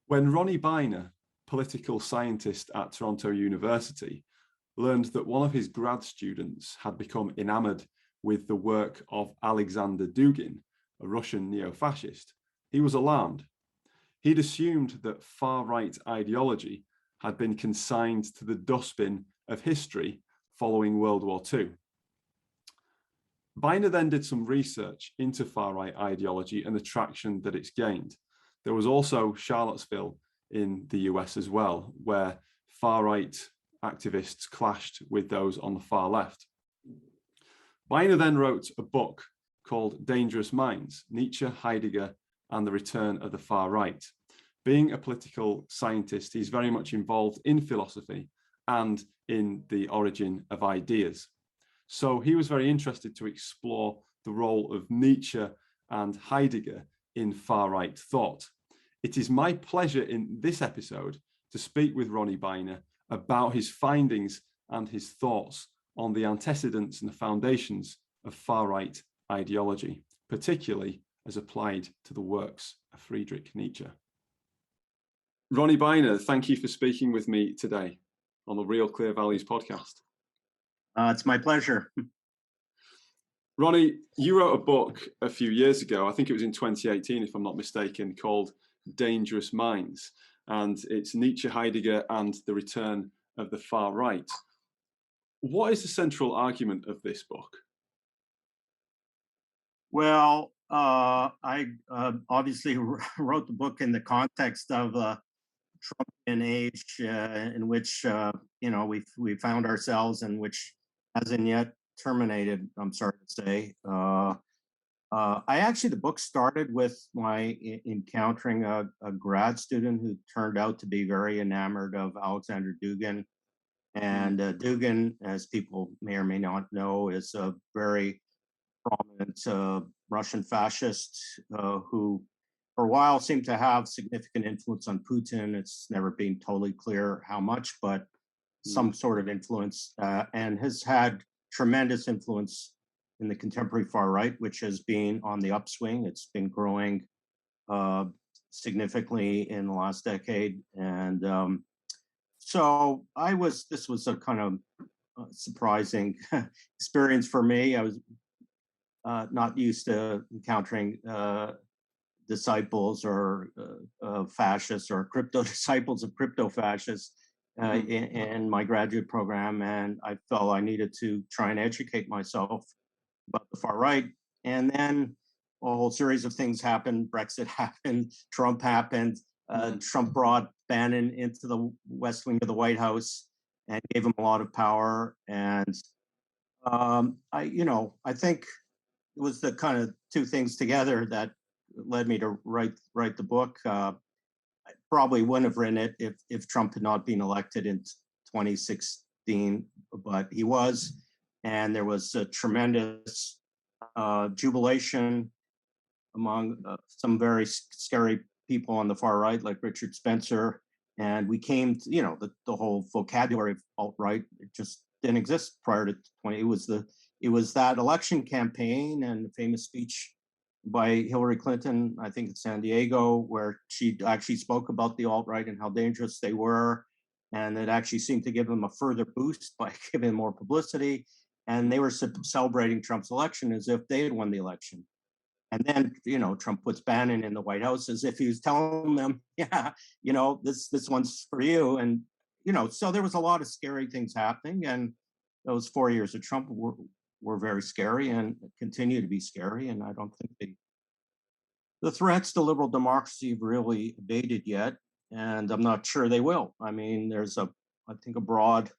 When Ronnie Beiner, political scientist at Toronto University, learned that one of his grad students had become enamored with the work of Aleksandr Dugin, a Russian neo-fascist, he was alarmed. He'd assumed that far-right ideology had been consigned to the dustbin of history following World War II. Beiner then did some research into far-right ideology and the traction that it's gained. There was also Charlottesville in the US as well, where far-right activists clashed with those on the far left. Beiner then wrote a book called Dangerous Minds, Nietzsche, Heidegger, and the Return of the Far Right. Being a political scientist, he's very much involved in philosophy and in the origin of ideas. So he was very interested to explore the role of Nietzsche and Heidegger in far-right thought. It is my pleasure in this episode to speak with Ronnie Beiner about his findings and his thoughts on the antecedents and the foundations of far-right ideology, particularly as applied to the works of Friedrich Nietzsche. Ronnie Beiner, thank you for speaking with me today on the Real Clear Values podcast. It's my pleasure. Ronnie, you wrote a book a few years ago, I think it was in 2018, if I'm not mistaken, called Dangerous Minds, and it's Nietzsche, Heidegger, and the Return of the Far Right. What is the central argument of this book? Well, I obviously wrote the book in the context of Trumpian age in which we found ourselves, and which hasn't yet terminated, I'm sorry to say. The book started with my encountering a grad student who turned out to be very enamored of Aleksandr Dugin. And Dugin, as people may or may not know, is a very prominent Russian fascist who for a while seemed to have significant influence on Putin. It's never been totally clear how much, but some sort of influence, and has had tremendous influence in the contemporary far right, which has been on the upswing. It's been growing significantly in the last decade. And so this was a kind of surprising experience for me. I was not used to encountering disciples or fascists or crypto disciples of crypto fascists in my graduate program. And I felt I needed to try and educate myself about the far right. And then a whole series of things happened. Brexit happened, Trump happened. Trump brought Bannon into the West Wing of the White House and gave him a lot of power. And I think it was the kind of two things together that led me to write the book. I probably wouldn't have written it if Trump had not been elected in 2016, but he was. And there was a tremendous jubilation among some very scary people on the far right, like Richard Spencer. And we came to, the whole vocabulary of alt-right, it just didn't exist prior to 20. It was that election campaign and the famous speech by Hillary Clinton, I think in San Diego, where she actually spoke about the alt-right and how dangerous they were. And it actually seemed to give them a further boost by giving more publicity. And they were celebrating Trump's election as if they had won the election. And then, Trump puts Bannon in the White House as if he was telling them, this one's for you. And, so there was a lot of scary things happening. And those 4 years of Trump were very scary and continue to be scary. And I don't think the threats to liberal democracy have really abated yet. And I'm not sure they will. I mean, there's I think a broad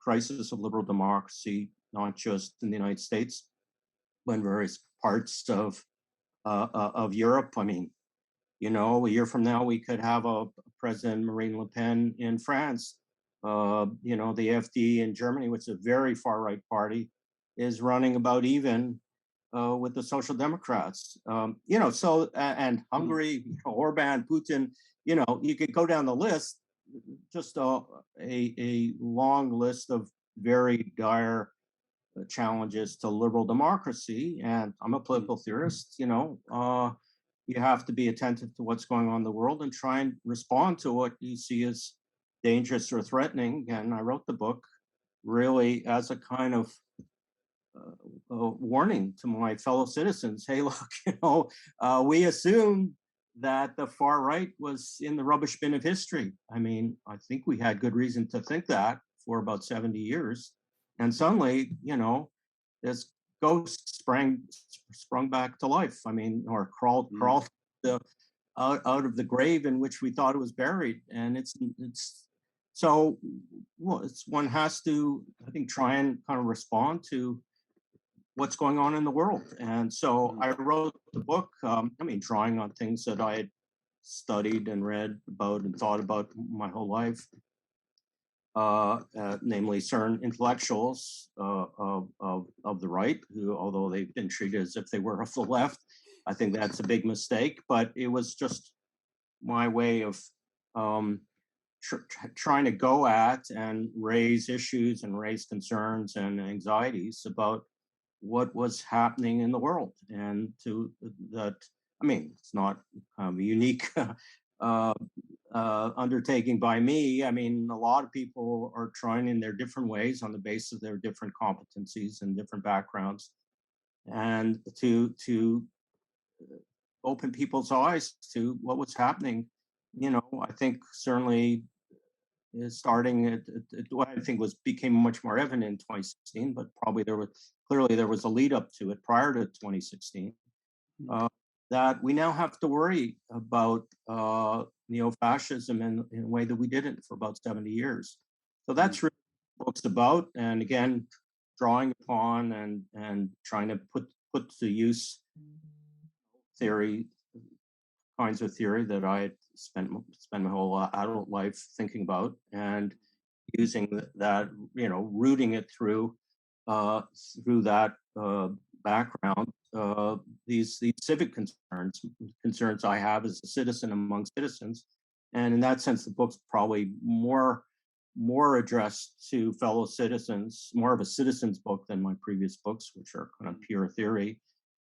crisis of liberal democracy, not just in the United States, but in various parts of Europe. I mean, a year from now, we could have a President Marine Le Pen in France. The AfD in Germany, which is a very far right party, is running about even with the Social Democrats. And Hungary, Orban, Putin, you could go down the list, just a long list of very dire challenges to liberal democracy. And I'm a political theorist, you have to be attentive to what's going on in the world and try and respond to what you see as dangerous or threatening. And I wrote the book really as a kind of warning to my fellow citizens. Hey, look, we assumed that the far right was in the rubbish bin of history. I mean, I think we had good reason to think that for about 70 years. And suddenly, this ghost sprung back to life. I mean, or crawled out of the grave in which we thought it was buried. And it's so, well, one has to, I think, try and kind of respond to what's going on in the world. And so I wrote the book, drawing on things that I had studied and read about and thought about my whole life, namely certain intellectuals of the right, who, although they've been treated as if they were of the left, I think that's a big mistake. But it was just my way of trying to go at and raise issues and raise concerns and anxieties about what was happening in the world, and to that, it's not a unique undertaking by me. I mean, a lot of people are trying in their different ways on the basis of their different competencies and different backgrounds, and to open people's eyes to what was happening. I think certainly starting at what I think became much more evident in 2016, but probably there was a lead up to it prior to 2016, that we now have to worry about neo-fascism in a way that we didn't for about 70 years. So that's really what the book's about. And again, drawing upon and trying to put to use kinds of theory that I had spent my whole adult life thinking about, and using that, rooting it through that background, these civic concerns I have as a citizen among citizens. And in that sense, the book's probably more addressed to fellow citizens, more of a citizen's book than my previous books, which are kind of pure theory,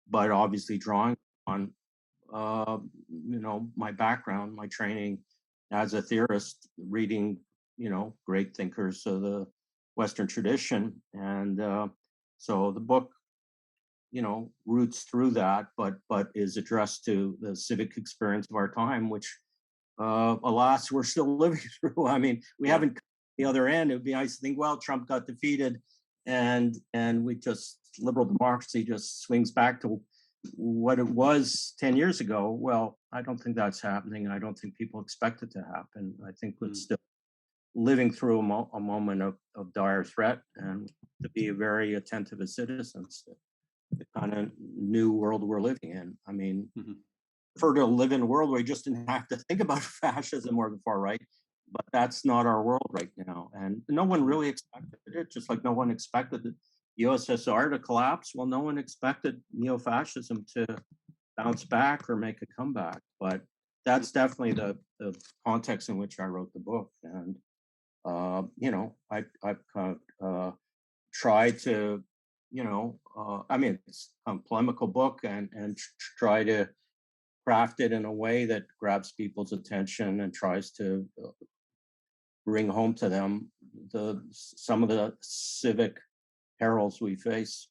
but obviously drawing on my background, my training as a theorist, reading, great thinkers of the Western tradition. And so the book, roots through that, but is addressed to the civic experience of our time, which, alas, we're still living through. I mean, we haven't come to the other end. It would be nice to think, well, Trump got defeated, and liberal democracy just swings back to what it was 10 years ago. Well, I don't think that's happening. I don't think people expect it to happen. I think we're still living through a moment of dire threat, and to be very attentive as citizens to the kind of new world we're living in. I mean, prefer to live in a world where you just didn't have to think about fascism or the far right, but that's not our world right now. And no one really expected it, just like no one expected the USSR to collapse. Well, no one expected neo-fascism to bounce back or make a comeback. But that's definitely the context in which I wrote the book. And, I've tried to, it's a polemical book, and try to craft it in a way that grabs people's attention and tries to bring home to them some of the civic perils we face.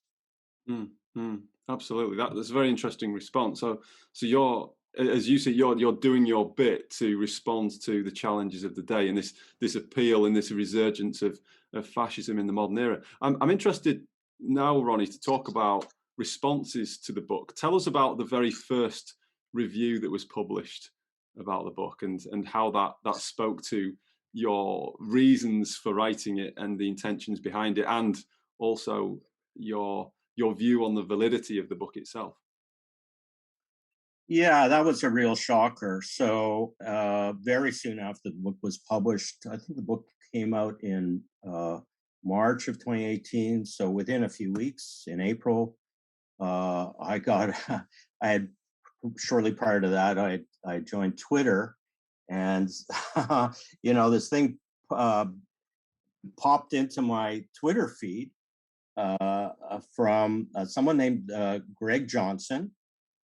Absolutely, that's a very interesting response. So you're, as you say, you're doing your bit to respond to the challenges of the day, and this appeal and this resurgence of fascism in the modern era. I'm interested now, Ronnie, to talk about responses to the book. Tell us about the very first review that was published about the book, and how that spoke to your reasons for writing it and the intentions behind it, and also your view on the validity of the book itself. Yeah, that was a real shocker. So very soon after the book was published, I think the book came out in March of 2018. So within a few weeks, in April, I had shortly prior to that, I joined Twitter, and this thing popped into my Twitter feed from someone named Greg Johnson,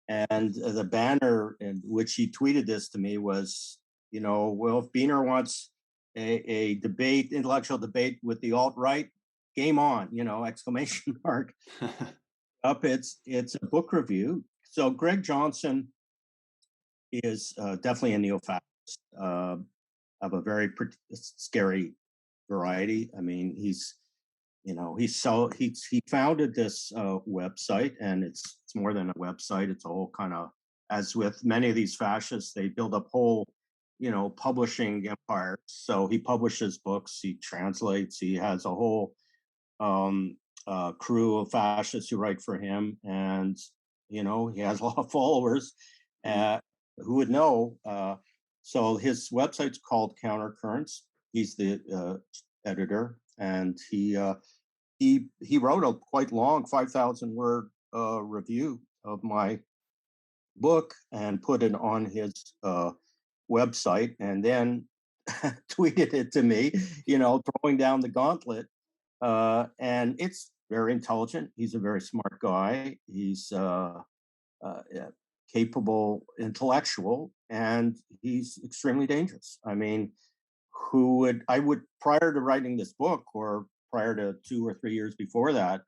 And the banner in which he tweeted this to me was, well, if Beiner wants a debate, intellectual debate with the alt-right, game on, exclamation mark. Up, it's a book review. So Greg Johnson is definitely a neofascist of a very scary variety. I mean, he founded this website, and it's more than a website. It's a whole kind of, as with many of these fascists, they build up whole, publishing empires. So he publishes books, he translates, he has a whole crew of fascists who write for him, and he has a lot of followers. Who would know? So his website's called Countercurrents. He's the editor, and he wrote a quite long 5,000 word review of my book and put it on his website, and then tweeted it to me, throwing down the gauntlet. And it's very intelligent. He's a very smart guy. He's capable intellectual, and he's extremely dangerous. I mean, prior to writing this book, or prior to 2 or 3 years before that,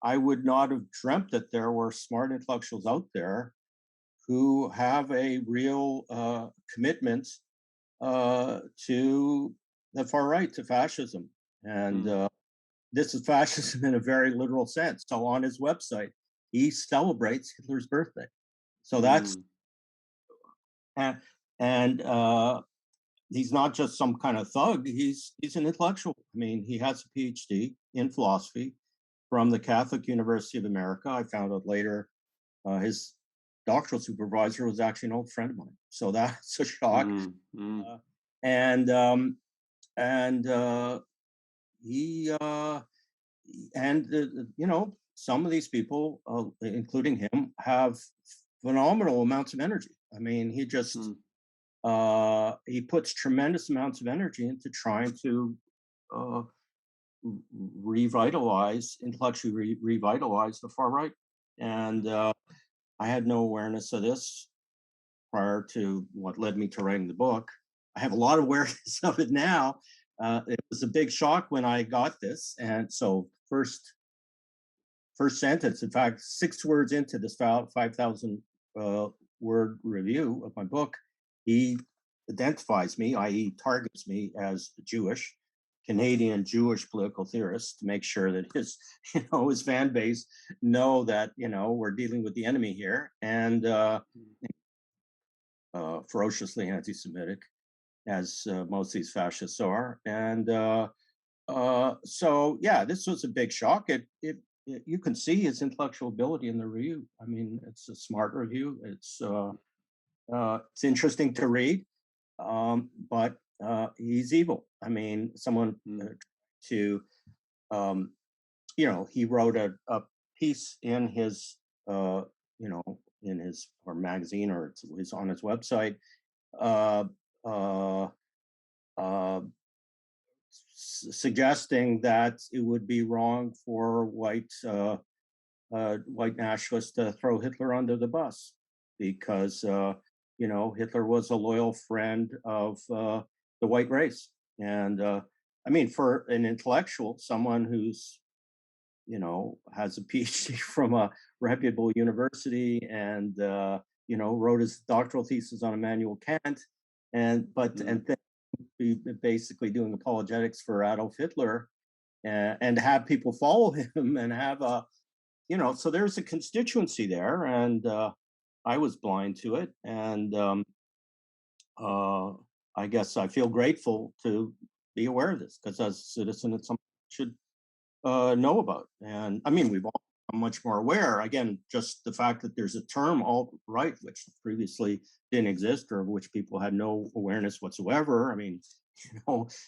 I would not have dreamt that there were smart intellectuals out there who have a real commitment to the far right, to fascism. And this is fascism in a very literal sense. So on his website, he celebrates Hitler's birthday. So that's, and he's not just some kind of thug. He's an intellectual. I mean, he has a PhD in philosophy from the Catholic University of America. I found out later his doctoral supervisor was actually an old friend of mine. So that's a shock. Some of these people, including him, have phenomenal amounts of energy. I mean, he just he puts tremendous amounts of energy into trying to intellectually revitalize the far right. And I had no awareness of this prior to what led me to writing the book. I have a lot of awareness of it now. It was a big shock when I got this. And so first sentence, in fact, 6 words into this 5,000 word review of my book, he identifies me, i.e. targets me, as Jewish, Canadian Jewish political theorist, to make sure that his fan base know that, we're dealing with the enemy here, and ferociously anti-Semitic, as most of these fascists are. And so, yeah, this was a big shock. You can see his intellectual ability in the review. I mean, it's a smart review. It's interesting to read, but he's evil. I mean, someone he wrote a piece in his, in his magazine, or it's on his website, suggesting that it would be wrong for white nationalists to throw Hitler under the bus, because Hitler was a loyal friend of the white race. And I mean, for an intellectual, someone who's has a PhD from a reputable university, and wrote his doctoral thesis on Immanuel Kant, and then be basically doing apologetics for Adolf Hitler, and have people follow him, and have so there's a constituency there, and I was blind to it, and I guess I feel grateful to be aware of this, because as a citizen, it's something I should know about. And I mean, we've all become much more aware. Again, just the fact that there's a term alt-right, which previously didn't exist, or of which people had no awareness whatsoever. I mean,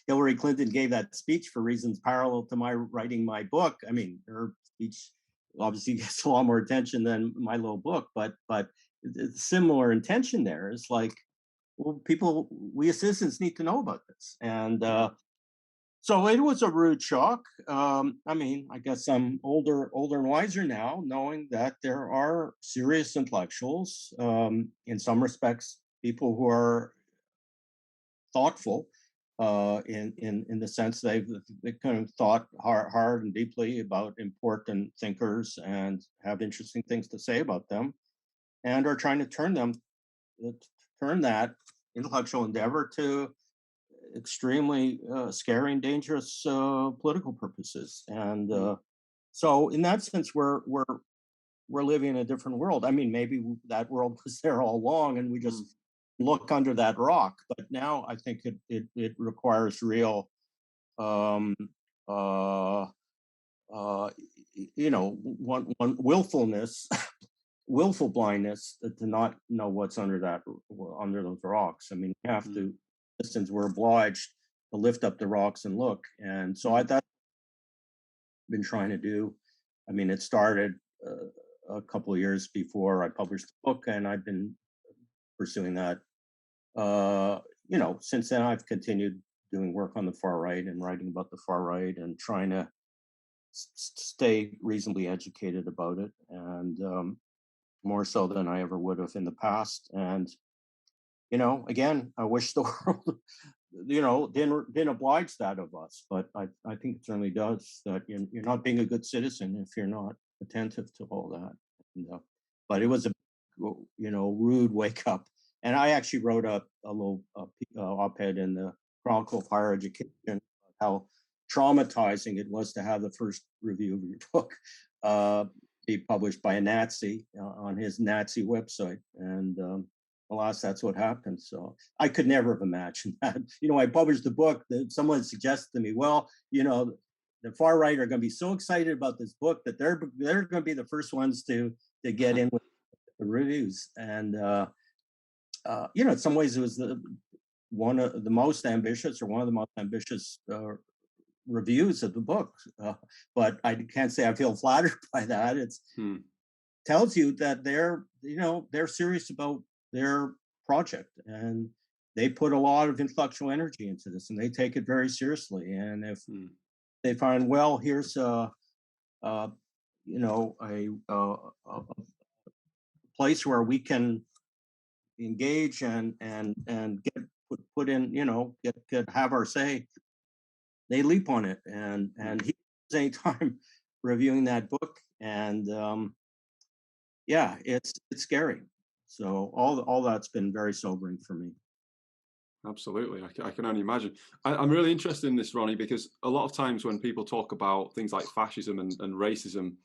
Hillary Clinton gave that speech for reasons parallel to my writing my book. I mean, her speech obviously gets a lot more attention than my little book, but similar intention there is like, well, we as citizens need to know about this. And So it was a rude shock. I mean, I guess I'm older and wiser now, knowing that there are serious intellectuals, in some respects, people who are thoughtful, in the sense they kind of thought hard and deeply about important thinkers and have interesting things to say about them, and are trying to turn that intellectual endeavor to extremely scary and dangerous political purposes. And so, in that sense, we're living in a different world. I mean, maybe that world was there all along, and we just look under that rock. But now, I think it requires real, um, uh, one willfulness, willful blindness to not know what's under those rocks. I mean, we have to, since we're obliged to lift up the rocks and look. And so that's been trying to do. I mean, it started a couple of years before I published the book, and I've been pursuing that. Since then, I've continued doing work on the far right and writing about the far right and trying to stay reasonably educated about it, and more so than I ever would have in the past. And again, I wish the world, didn't oblige that of us, but I think it certainly does. That you're not being a good citizen if you're not attentive to all that. And, but it was a rude wake up. And I actually wrote a little op-ed in the Chronicle of Higher Education about how traumatizing it was to have the first review of your book be published by a Nazi on his Nazi website. And alas, that's what happened. So I could never have imagined that. I published the book, that someone suggested to me, well, the far right are going to be so excited about this book that they're going to be the first ones to get in with the reviews. And in some ways, it was one of the most ambitious reviews of the book. But I can't say I feel flattered by that. It tells you that they're serious about their project, and they put a lot of intellectual energy into this, and they take it very seriously. And if they find, well, here's a place where we can engage and get put in, get have our say, they leap on it. And he was any time reviewing that book, and it's scary. So all that's been very sobering for me. Absolutely. I can only imagine. I'm really interested in this, Ronnie, because a lot of times when people talk about things like fascism and racism,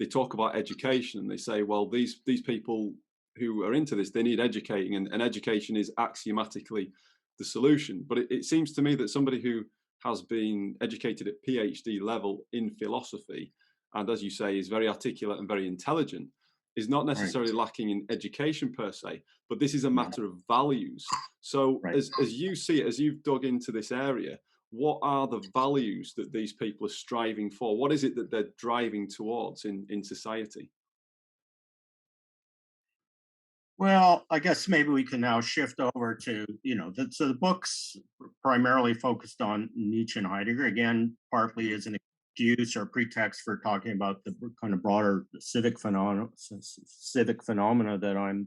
they talk about education, and they say, well, these people who are into this, they need educating, and education is axiomatically the solution. But it seems to me that somebody who has been educated at PhD level in philosophy, and as you say, is very articulate and very intelligent, is not necessarily lacking in education per se, but this is a matter of values. So as you see it, as you've dug into this area, what are the values that these people are striving for? What is it that they're driving towards in society? Well, I guess maybe we can now shift over to, so the book's primarily focused on Nietzsche and Heidegger, again, partly as an excuse or pretext for talking about the kind of broader civic phenomena that I'm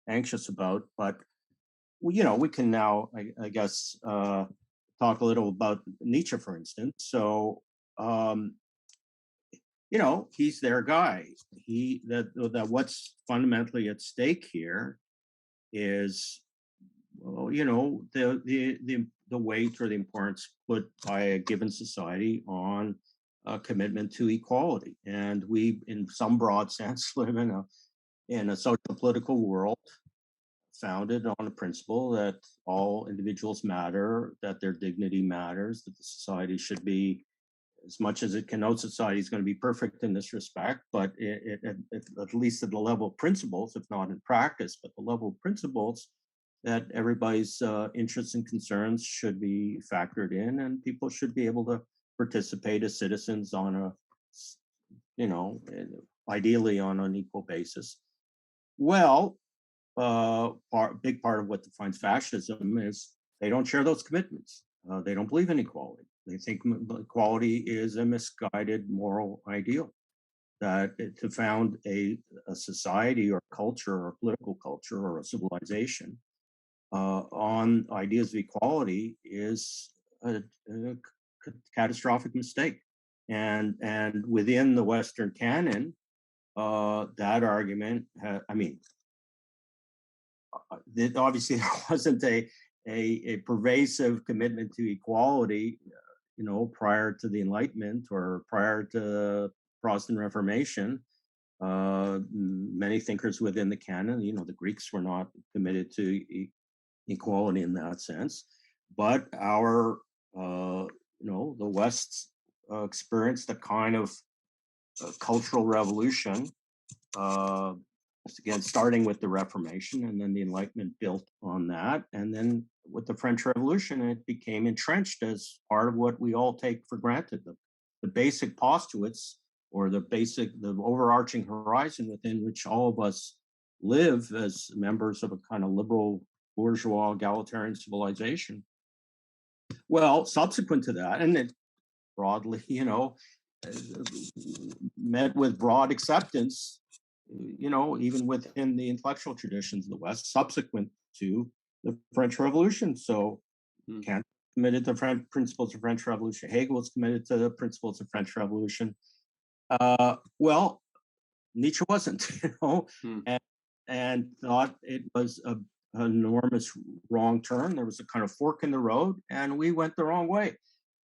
anxious about. But, we can now, I guess, talk a little about Nietzsche, for instance. So, he's their guy. That what's fundamentally at stake here is, the weight or the importance put by a given society on a commitment to equality. And we, in some broad sense, live in a social political world founded on a principle that all individuals matter, that their dignity matters, that the society should be, as much as it can, no society is going to be perfect in this respect, but at least at the level of principles, if not in practice, but the level of principles, that everybody's interests and concerns should be factored in, and people should be able to participate as citizens on ideally on an equal basis. Well, big part of what defines fascism is they don't share those commitments. They don't believe in equality. They think equality is a misguided moral ideal, that to found a society or culture or political culture or a civilization on ideas of equality is a catastrophic mistake. And within the Western canon, that argument, obviously there wasn't a pervasive commitment to equality, prior to the Enlightenment or prior to Protestant Reformation. Many thinkers within the canon, the Greeks were not committed to equality in that sense, but the West experienced a kind of cultural revolution, again, starting with the Reformation, and then the Enlightenment built on that. And then with the French Revolution, it became entrenched as part of what we all take for granted, the basic postulates, or the overarching horizon within which all of us live as members of a kind of liberal, bourgeois, egalitarian civilization. Well, subsequent to that, and it broadly, met with broad acceptance, even within the intellectual traditions of the West, subsequent to the French Revolution. So Kant committed to principles of French Revolution. Hegel was committed to the principles of French Revolution. Well, Nietzsche wasn't, and thought it was an enormous wrong turn. There was a kind of fork in the road, and we went the wrong way.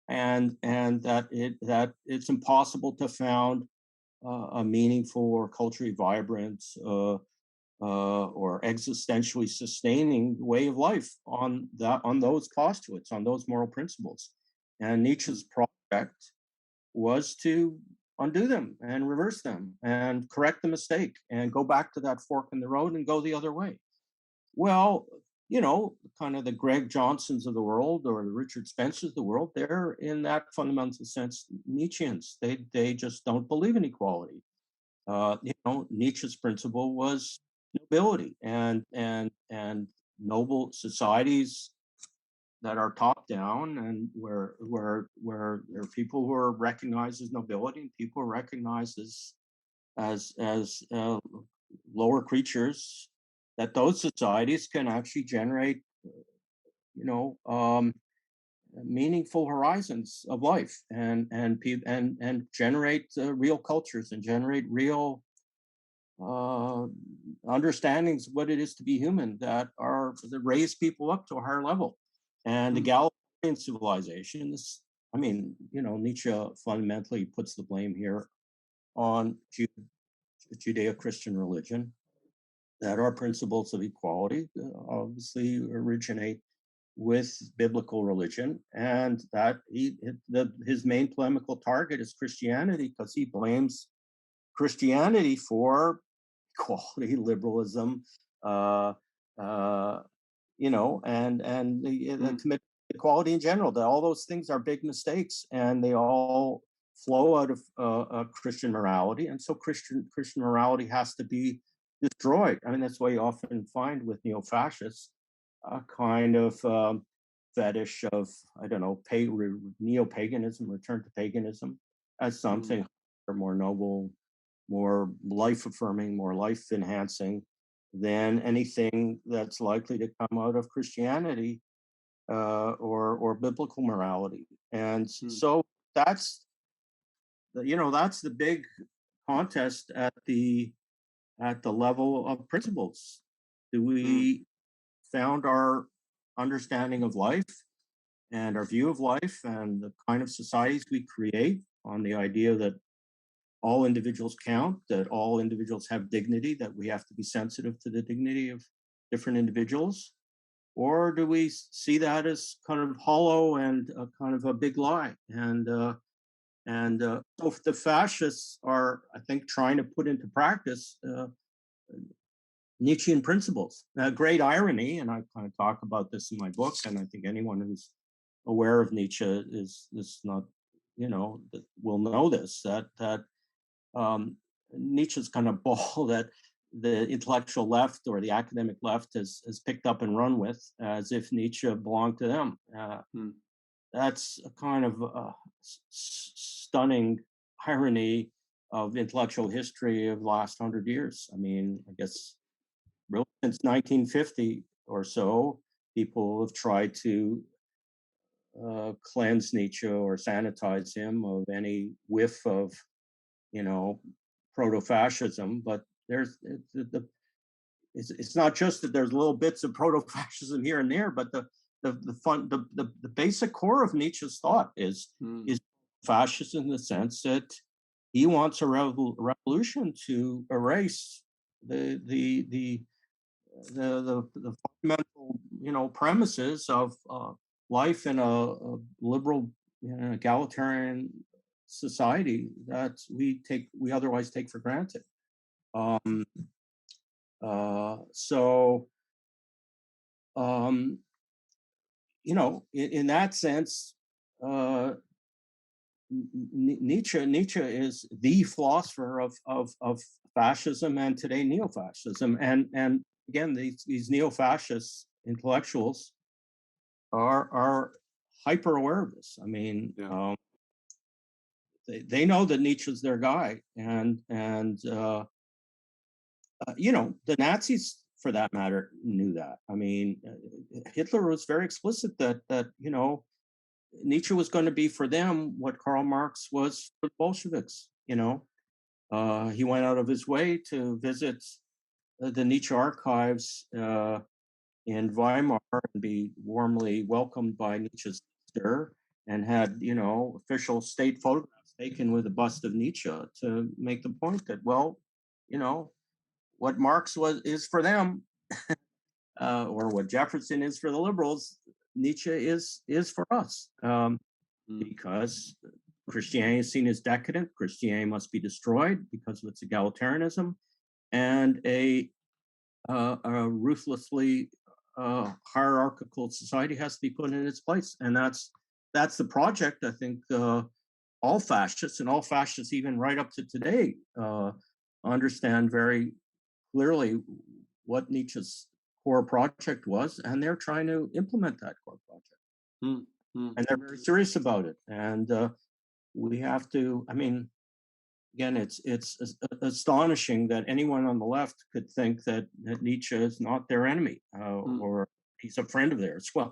And that it's impossible to found a meaningful or culturally vibrant or existentially sustaining way of life on those postulates, on those moral principles. And Nietzsche's project was to undo them and reverse them and correct the mistake and go back to that fork in the road and go the other way. Well, kind of the Greg Johnsons of the world or the Richard Spencers of the world, they're in that fundamental sense Nietzscheans. They just don't believe in equality. Nietzsche's principle was nobility, and noble societies that are top down, and where there are people who are recognized as nobility and people are recognized as lower creatures, that those societies can actually generate, meaningful horizons of life, and generate real cultures and generate real understandings of what it is to be human, that raise people up to a higher level. And egalitarian civilization, Nietzsche fundamentally puts the blame here on Judeo-Christian religion, that our principles of equality obviously originate with biblical religion, and that his main polemical target is Christianity, because he blames Christianity for equality, liberalism, and the commitment to equality in general. That all those things are big mistakes, and they all flow out of Christian morality, and so Christian morality has to be destroyed. That's why you often find with neo-fascists a kind of fetish of, neo-paganism, return to paganism, as something more noble, more life-affirming, more life-enhancing than anything that's likely to come out of Christianity or biblical morality. And so that's the big contest at the level of principles. Do we found our understanding of life and our view of life and the kind of societies we create on the idea that all individuals count, that all individuals have dignity, that we have to be sensitive to the dignity of different individuals? Or do we see that as kind of hollow and kind of a big lie? And so the fascists are, I think, trying to put into practice Nietzschean principles. Great irony, and I kind of talk about this in my book, and I think anyone who's aware of Nietzsche is not, will know this, that Nietzsche's kind of ball that the intellectual left or the academic left has picked up and run with, as if Nietzsche belonged to them. that's a kind of stunning irony of intellectual history of the last 100 years. I mean, I guess really since 1950 or so, people have tried to cleanse Nietzsche or sanitize him of any whiff of, you know, proto-fascism. But there's it's not just that there's little bits of proto-fascism here and there, but the basic core of Nietzsche's thought is fascist in the sense that he wants a revolution to erase the fundamental, you know, premises of life in a liberal, you know, egalitarian society that we otherwise take for granted. So you know, in that sense, Nietzsche is the philosopher of fascism and today neo-fascism, and again, these neo-fascist intellectuals are hyper aware of this. I mean, Yeah. They know that Nietzsche's their guy, and you know, the Nazis, for that matter, knew that. I mean, Hitler was very explicit that you know, Nietzsche was going to be for them what Karl Marx was for the Bolsheviks. You know, he went out of his way to visit the Nietzsche archives in Weimar and be warmly welcomed by Nietzsche's sister, and had, you know, official state photographs taken with a bust of Nietzsche to make the point that, well, you know, what Marx is for them, or what Jefferson is for the liberals, Nietzsche is for us, because Christianity is seen as decadent. Christianity must be destroyed because of its egalitarianism, and a ruthlessly hierarchical society has to be put in its place, and that's the project. I think all fascists, even right up to today, understand very clearly what Nietzsche's core project was, and they're trying to implement that core project. And they're very serious about it. And we have to, I mean, again, it's astonishing that anyone on the left could think that Nietzsche is not their enemy, or he's a friend of theirs. Well,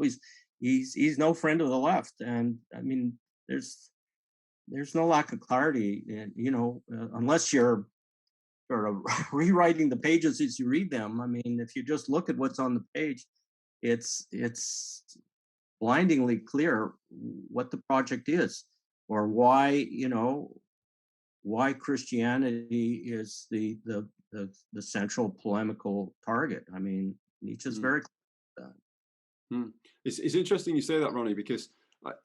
he's no friend of the left. And I mean, there's no lack of clarity, you know, unless you're sort of rewriting the pages as you read them. I mean, if you just look at what's on the page, it's blindingly clear what the project is, or why, you know, why Christianity is the central polemical target. I mean, Nietzsche's very clear about that. It's interesting you say that, Ronnie, because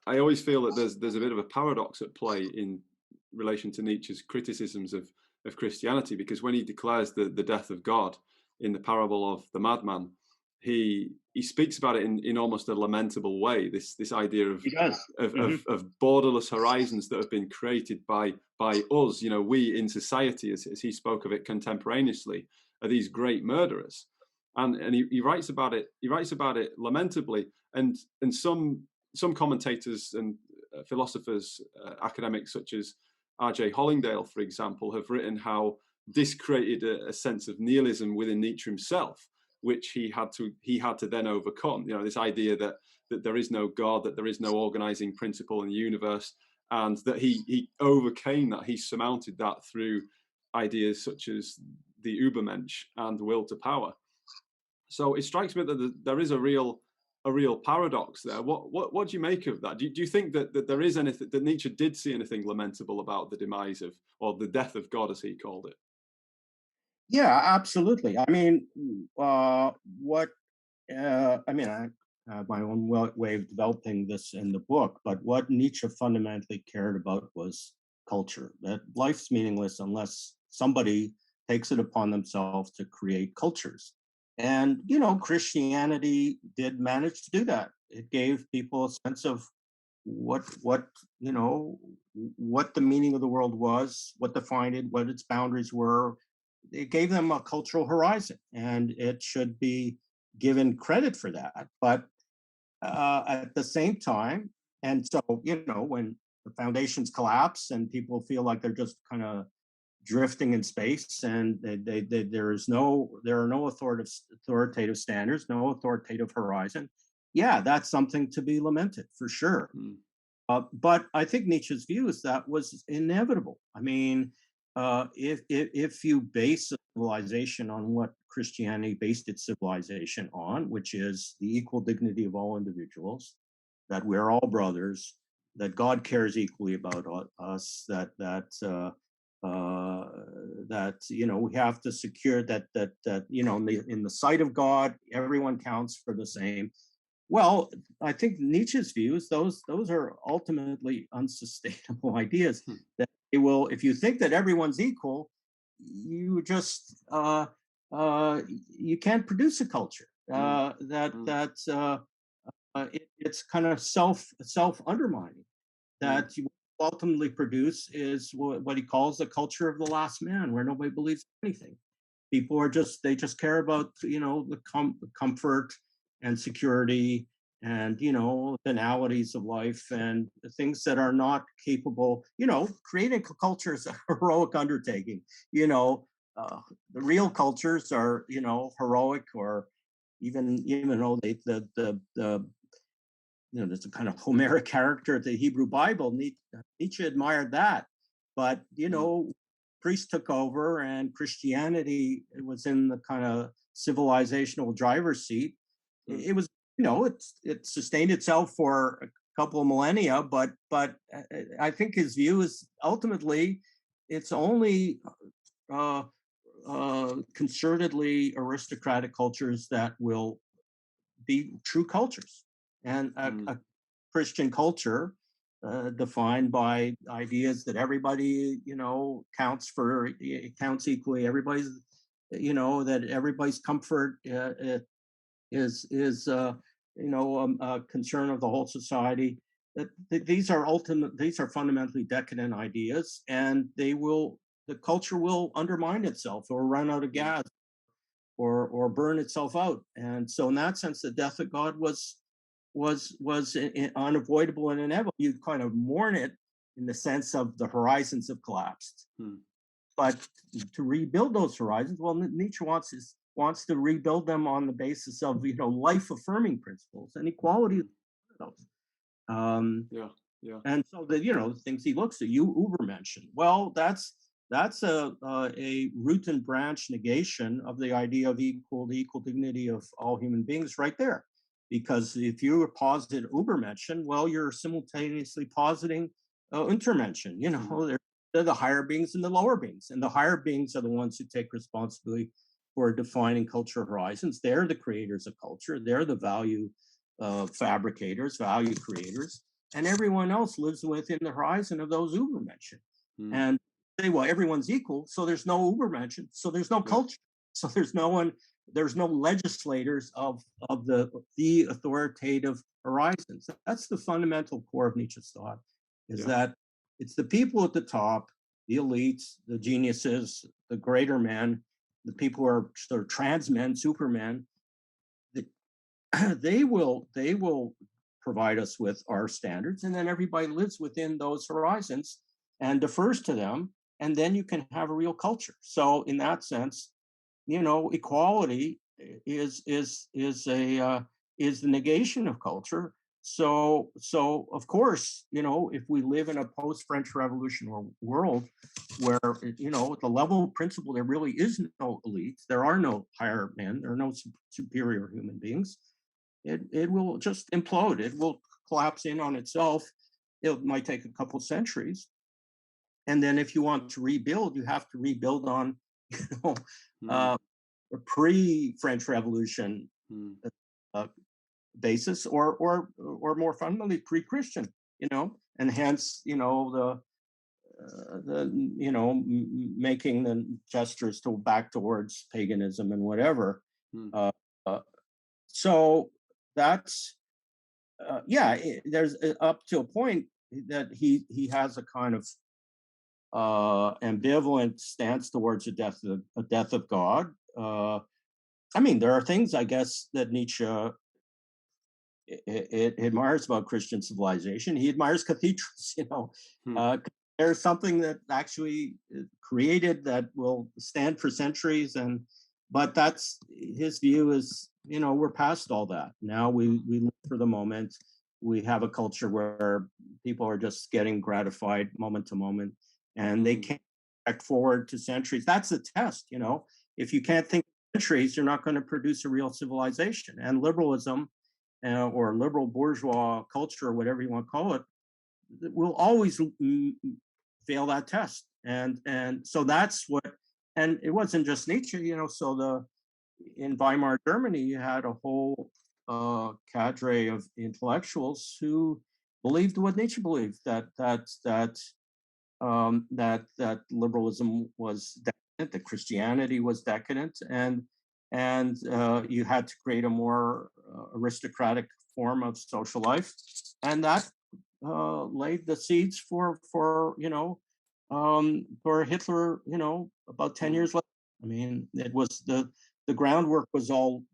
I always feel that there's a bit of a paradox at play in relation to Nietzsche's criticisms of Christianity, because when he declares the death of God in the parable of the madman, he speaks about it in almost a lamentable way. This idea of borderless horizons that have been created by us, you know, we in society, as he spoke of it contemporaneously, are these great murderers. And he writes about it. He writes about it lamentably, and some commentators and philosophers, academics such as R.J. Hollingdale, for example, have written how this created a sense of nihilism within Nietzsche himself, which he had to then overcome. You know, this idea that there is no God, that there is no organizing principle in the universe, and that he overcame that. He surmounted that through ideas such as the Übermensch and the will to power. So it strikes me that there is a real paradox there. What do you make of that? Do you think that there is anything, that Nietzsche did see anything lamentable about the demise of, or the death of God, as he called it? Yeah, absolutely. I mean, I have my own way of developing this in the book, but what Nietzsche fundamentally cared about was culture. That life's meaningless unless somebody takes it upon themselves to create cultures. And, you know, Christianity did manage to do that. It gave people a sense of what you know, what the meaning of the world was, what defined it, what its boundaries were. It gave them a cultural horizon, and it should be given credit for that. But at the same time, And so, when the foundations collapse and people feel like they're just kind of drifting in space, and there are no authoritative standards, no authoritative horizon. Yeah, that's something to be lamented for sure. But I think Nietzsche's view is that was inevitable. I mean, if you base civilization on what Christianity based its civilization on, which is the equal dignity of all individuals, that we're all brothers, that God cares equally about us, that we have to secure that in the sight of God, everyone counts for the same. Well, I think Nietzsche's views, those are ultimately unsustainable ideas. That it will, if you think that everyone's equal, you just you can't produce a culture it's kind of self undermining. That you ultimately produce is what he calls the culture of the last man, where nobody believes anything. People are they just care about the comfort and security and banalities of life and things that are not capable. Creating a culture is a heroic undertaking. The real cultures are heroic, or even though there's a kind of Homeric character of the Hebrew Bible. Nietzsche admired that, but priests took over and Christianity was in the kind of civilizational driver's seat. It was, it sustained itself for a couple of millennia, but I think his view is ultimately it's only concertedly aristocratic cultures that will be true cultures. And a Christian culture defined by ideas that everybody, counts equally. Everybody's, that everybody's comfort is a concern of the whole society. That these are fundamentally decadent ideas, and the culture will undermine itself or run out of gas or burn itself out. And so in that sense, the death of God was unavoidable and inevitable. You kind of mourn it in the sense of the horizons have collapsed. But to rebuild those horizons, well, Nietzsche wants to rebuild them on the basis of life affirming principles and equality of those. And so the things he looks at, Übermenschen. Well, that's a root and branch negation of the idea of the equal dignity of all human beings right there. Because if you posit Übermenschen, well, you're simultaneously positing Untermenschen. They're the higher beings and the lower beings. And the higher beings are the ones who take responsibility for defining cultural horizons. They're the creators of culture. They're the value fabricators, value creators. And everyone else lives within the horizon of those Übermenschen. And say, well, everyone's equal, so there's no Übermenschen, so there's no culture. So there's no legislators of the authoritative horizons. That's the fundamental core of Nietzsche's thought, is that it's the people at the top, the elites, the geniuses, the greater men, the people who are sort of trans men, supermen. They will provide us with our standards, and then everybody lives within those horizons and defers to them, and then you can have a real culture. So in that sense, equality is the negation of culture. So of course, if we live in a post-French Revolution world where at the level of principle there really is no elites, there are no higher men, there are no superior human beings, it will just implode. It will collapse in on itself. It might take a couple centuries, and then if you want to rebuild, you have to rebuild on a pre-French Revolution basis, or more fundamentally pre-Christian, and hence making the gestures back towards paganism and whatever. So that's there's up to a point that he has a kind of ambivalent stance towards the death of God. I mean, there are things, I guess, that Nietzsche it admires about Christian civilization. He admires cathedrals. Hmm. There's something that actually created that will stand for centuries, but that's his view is, we're past all that. Now we live for the moment. We have a culture where people are just getting gratified moment to moment, and they can't project forward to centuries. That's the test. If you can't think centuries, you're not going to produce a real civilization. And liberalism, or liberal bourgeois culture, or whatever you want to call it, will always fail that test. And so that's what. And it wasn't just Nietzsche, So in Weimar Germany, you had a whole cadre of intellectuals who believed what Nietzsche believed, that liberalism was decadent, that Christianity was decadent, and you had to create a more aristocratic form of social life, and that laid the seeds for Hitler. About 10 years later. I mean, it was the groundwork was all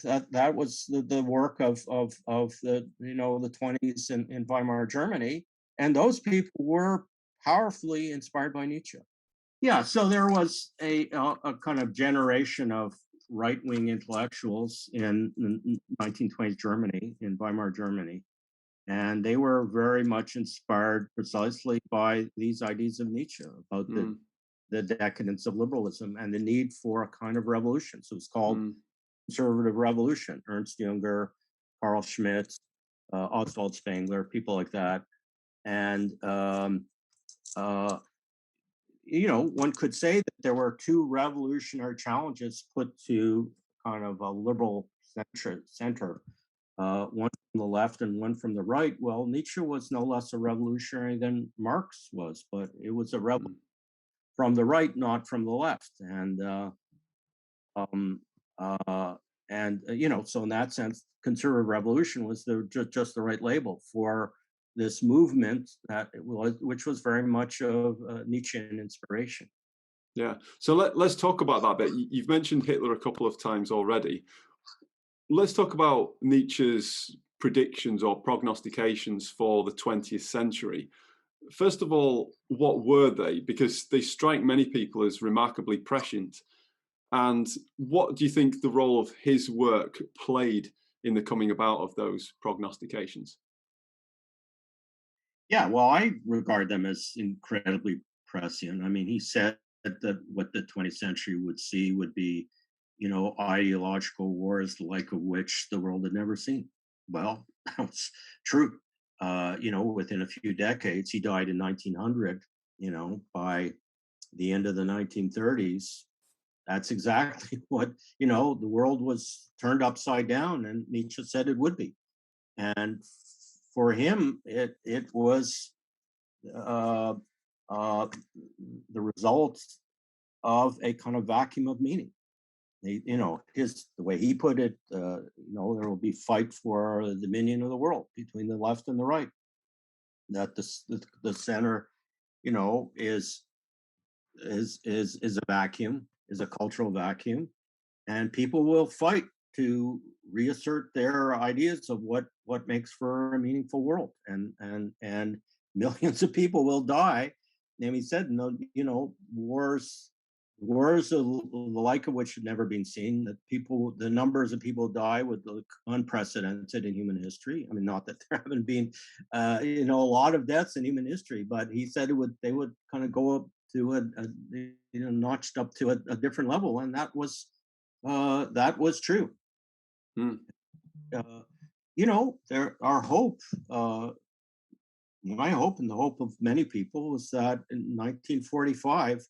that was the work of the the 20s in Weimar Germany, and those people were powerfully inspired by Nietzsche. Yeah, so there was a kind of generation of right-wing intellectuals in 1920s Germany, in Weimar Germany, and they were very much inspired precisely by these ideas of Nietzsche about the decadence of liberalism and the need for a kind of revolution. So it's called conservative revolution. Ernst Jünger, Carl Schmitt, Oswald Spengler, people like that. And one could say that there were two revolutionary challenges put to kind of a liberal center, one from the left and one from the right. Well, Nietzsche was no less a revolutionary than Marx was, but it was a rebel from the right, not from the left. And so in that sense, conservative revolution was just the right label for this movement which was very much of Nietzschean inspiration. Yeah. So let's talk about that bit. You've mentioned Hitler a couple of times already. Let's talk about Nietzsche's predictions or prognostications for the 20th century. First of all, what were they? Because they strike many people as remarkably prescient. And what do you think the role of his work played in the coming about of those prognostications? Yeah, well, I regard them as incredibly prescient. I mean, he said that what the 20th century would see would be, ideological wars, the like of which the world had never seen. Well, that's true. Within a few decades, he died in 1900. By the end of the 1930s, that's exactly what, the world was turned upside down, and Nietzsche said it would be. And for him, it was the result of a kind of vacuum of meaning. The way he put it, there will be fight for the dominion of the world between the left and the right. That the center, is a vacuum, is a cultural vacuum, and people will fight to reassert their ideas of what makes for a meaningful world, and millions of people will die. And he said, no, wars the like of which had never been seen. The numbers of people die would look unprecedented in human history. I mean, not that there haven't been, a lot of deaths in human history, but he said they would kind of go up to notched up to a different level, and that was true. Our hope, my hope and the hope of many people, is that in 1945,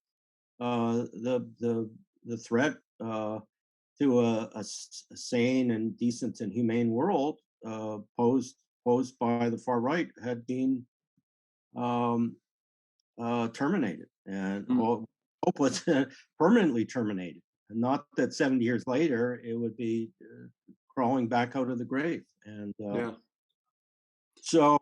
the threat to a sane and decent and humane world posed by the far right had been terminated, and hope was permanently terminated. And not that 70 years later it would be crawling back out of the grave. And so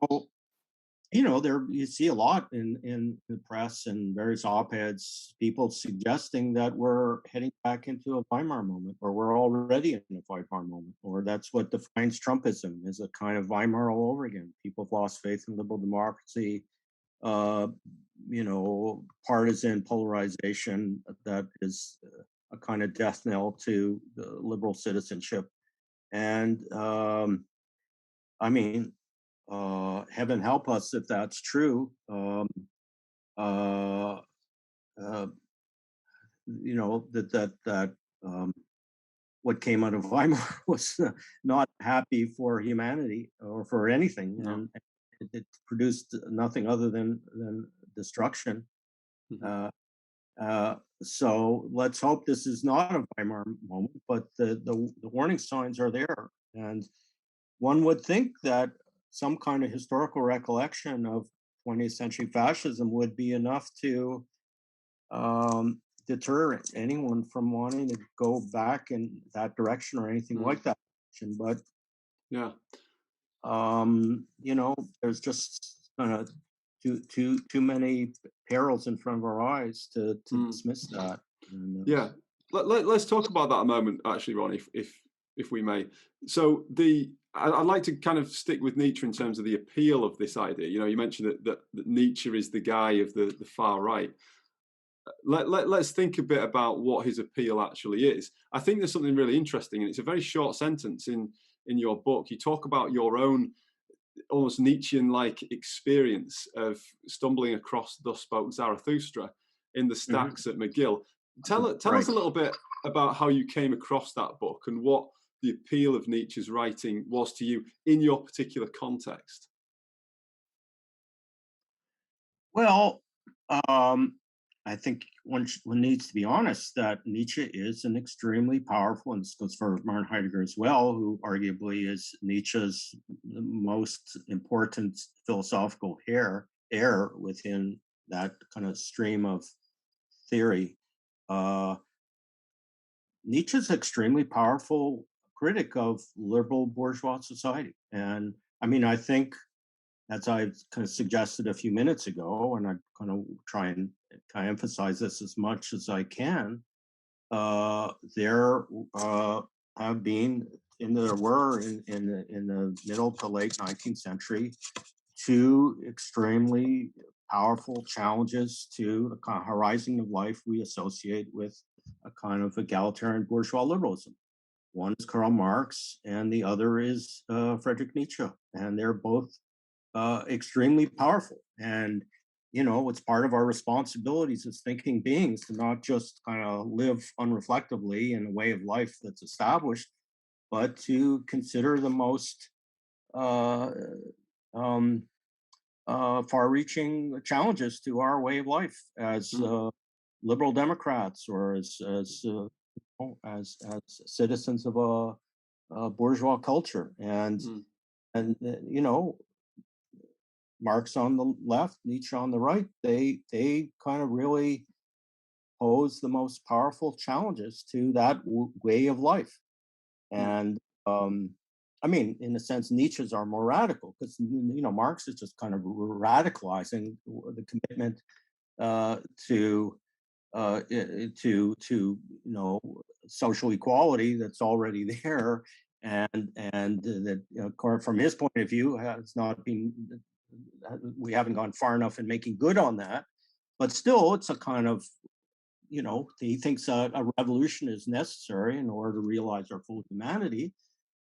there you see a lot in the press and various op-eds, people suggesting that we're heading back into a Weimar moment, or we're already in a Weimar moment, or that's what defines Trumpism, is a kind of Weimar all over again. People have lost faith in liberal democracy, uh, partisan polarization that is a kind of death knell to the liberal citizenship. And I mean, heaven help us if that's true. Uh, uh, that what came out of Weimar was not happy for humanity or for anything, No. and it produced nothing other than destruction. Mhm. So let's hope this is not a Weimar moment, but the warning signs are there, and one would think that some kind of historical recollection of 20th century fascism would be enough to deter anyone from wanting to go back in that direction or anything like that. But Yeah. there's just too many perils in front of our eyes to dismiss that. And, Yeah. Let's talk about that a moment, actually, Ron, if we may. So I'd like to kind of stick with Nietzsche in terms of the appeal of this idea. You mentioned that Nietzsche is the guy of the far right. Let's think a bit about what his appeal actually is. I think there's something really interesting, and it's a very short sentence in your book. You talk about your own almost Nietzschean-like experience of stumbling across Thus Spoke Zarathustra in the stacks at McGill. Tell us a little bit about how you came across that book and what the appeal of Nietzsche's writing was to you in your particular context. Well, I think one needs to be honest that Nietzsche is an extremely powerful, and this goes for Martin Heidegger as well, who arguably is Nietzsche's most important philosophical heir within that kind of stream of theory. Uh, Nietzsche's extremely powerful critic of liberal bourgeois society. And I mean, I think, as I kind of suggested a few minutes ago, and I kind of try and kind of emphasize this as much as I can, there have been, and there were in the middle to late 19th century, two extremely powerful challenges to the kind of horizon of life we associate with a kind of egalitarian bourgeois liberalism. One is Karl Marx, and the other is Friedrich Nietzsche, and they're both extremely powerful. And it's part of our responsibilities as thinking beings to not just kind of live unreflectively in a way of life that's established, but to consider the most uh, um, far-reaching challenges to our way of life as liberal Democrats, or as citizens of a bourgeois culture. And Marx on the left, Nietzsche on the right, they kind of really pose the most powerful challenges to that way of life. And I mean, in a sense, Nietzsche's are more radical, because Marx is just kind of radicalizing the commitment to social equality that's already there, and that from his point of view has not been. We haven't gone far enough in making good on that, but still, it's a kind of he thinks a revolution is necessary in order to realize our full humanity.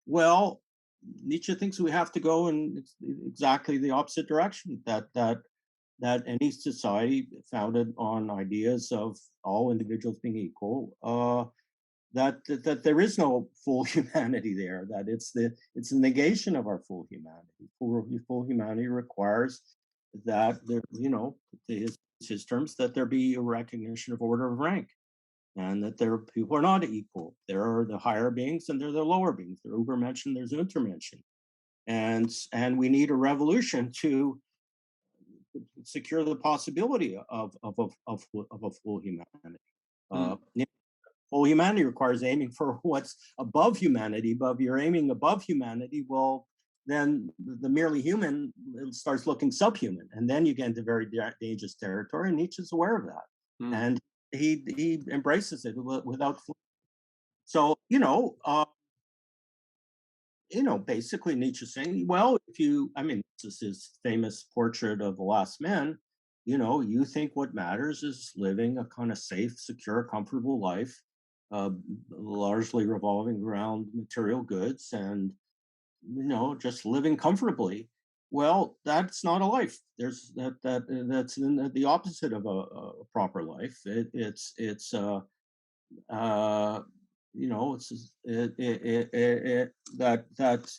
Well, Nietzsche thinks we have to go in exactly the opposite direction. That any society founded on ideas of all individuals being equal, that there is no full humanity there. That it's the negation of our full humanity. Full humanity requires that there, his terms, that there be a recognition of order of rank, and that people are not equal. There are the higher beings and there are the lower beings. There's Übermenschen, there's Untermenschen, and we need a revolution to secure the possibility of a full humanity. Full humanity requires aiming for what's above humanity, but if you're aiming above humanity, well, then the merely human starts looking subhuman, and then you get into very dangerous territory. And Nietzsche's aware of that, and he embraces it without. So basically Nietzsche saying, well, this is his famous portrait of the last man. You think what matters is living a kind of safe, secure, comfortable life, largely revolving around material goods and just living comfortably. Well, that's not a life. That's the opposite of a proper life. It's that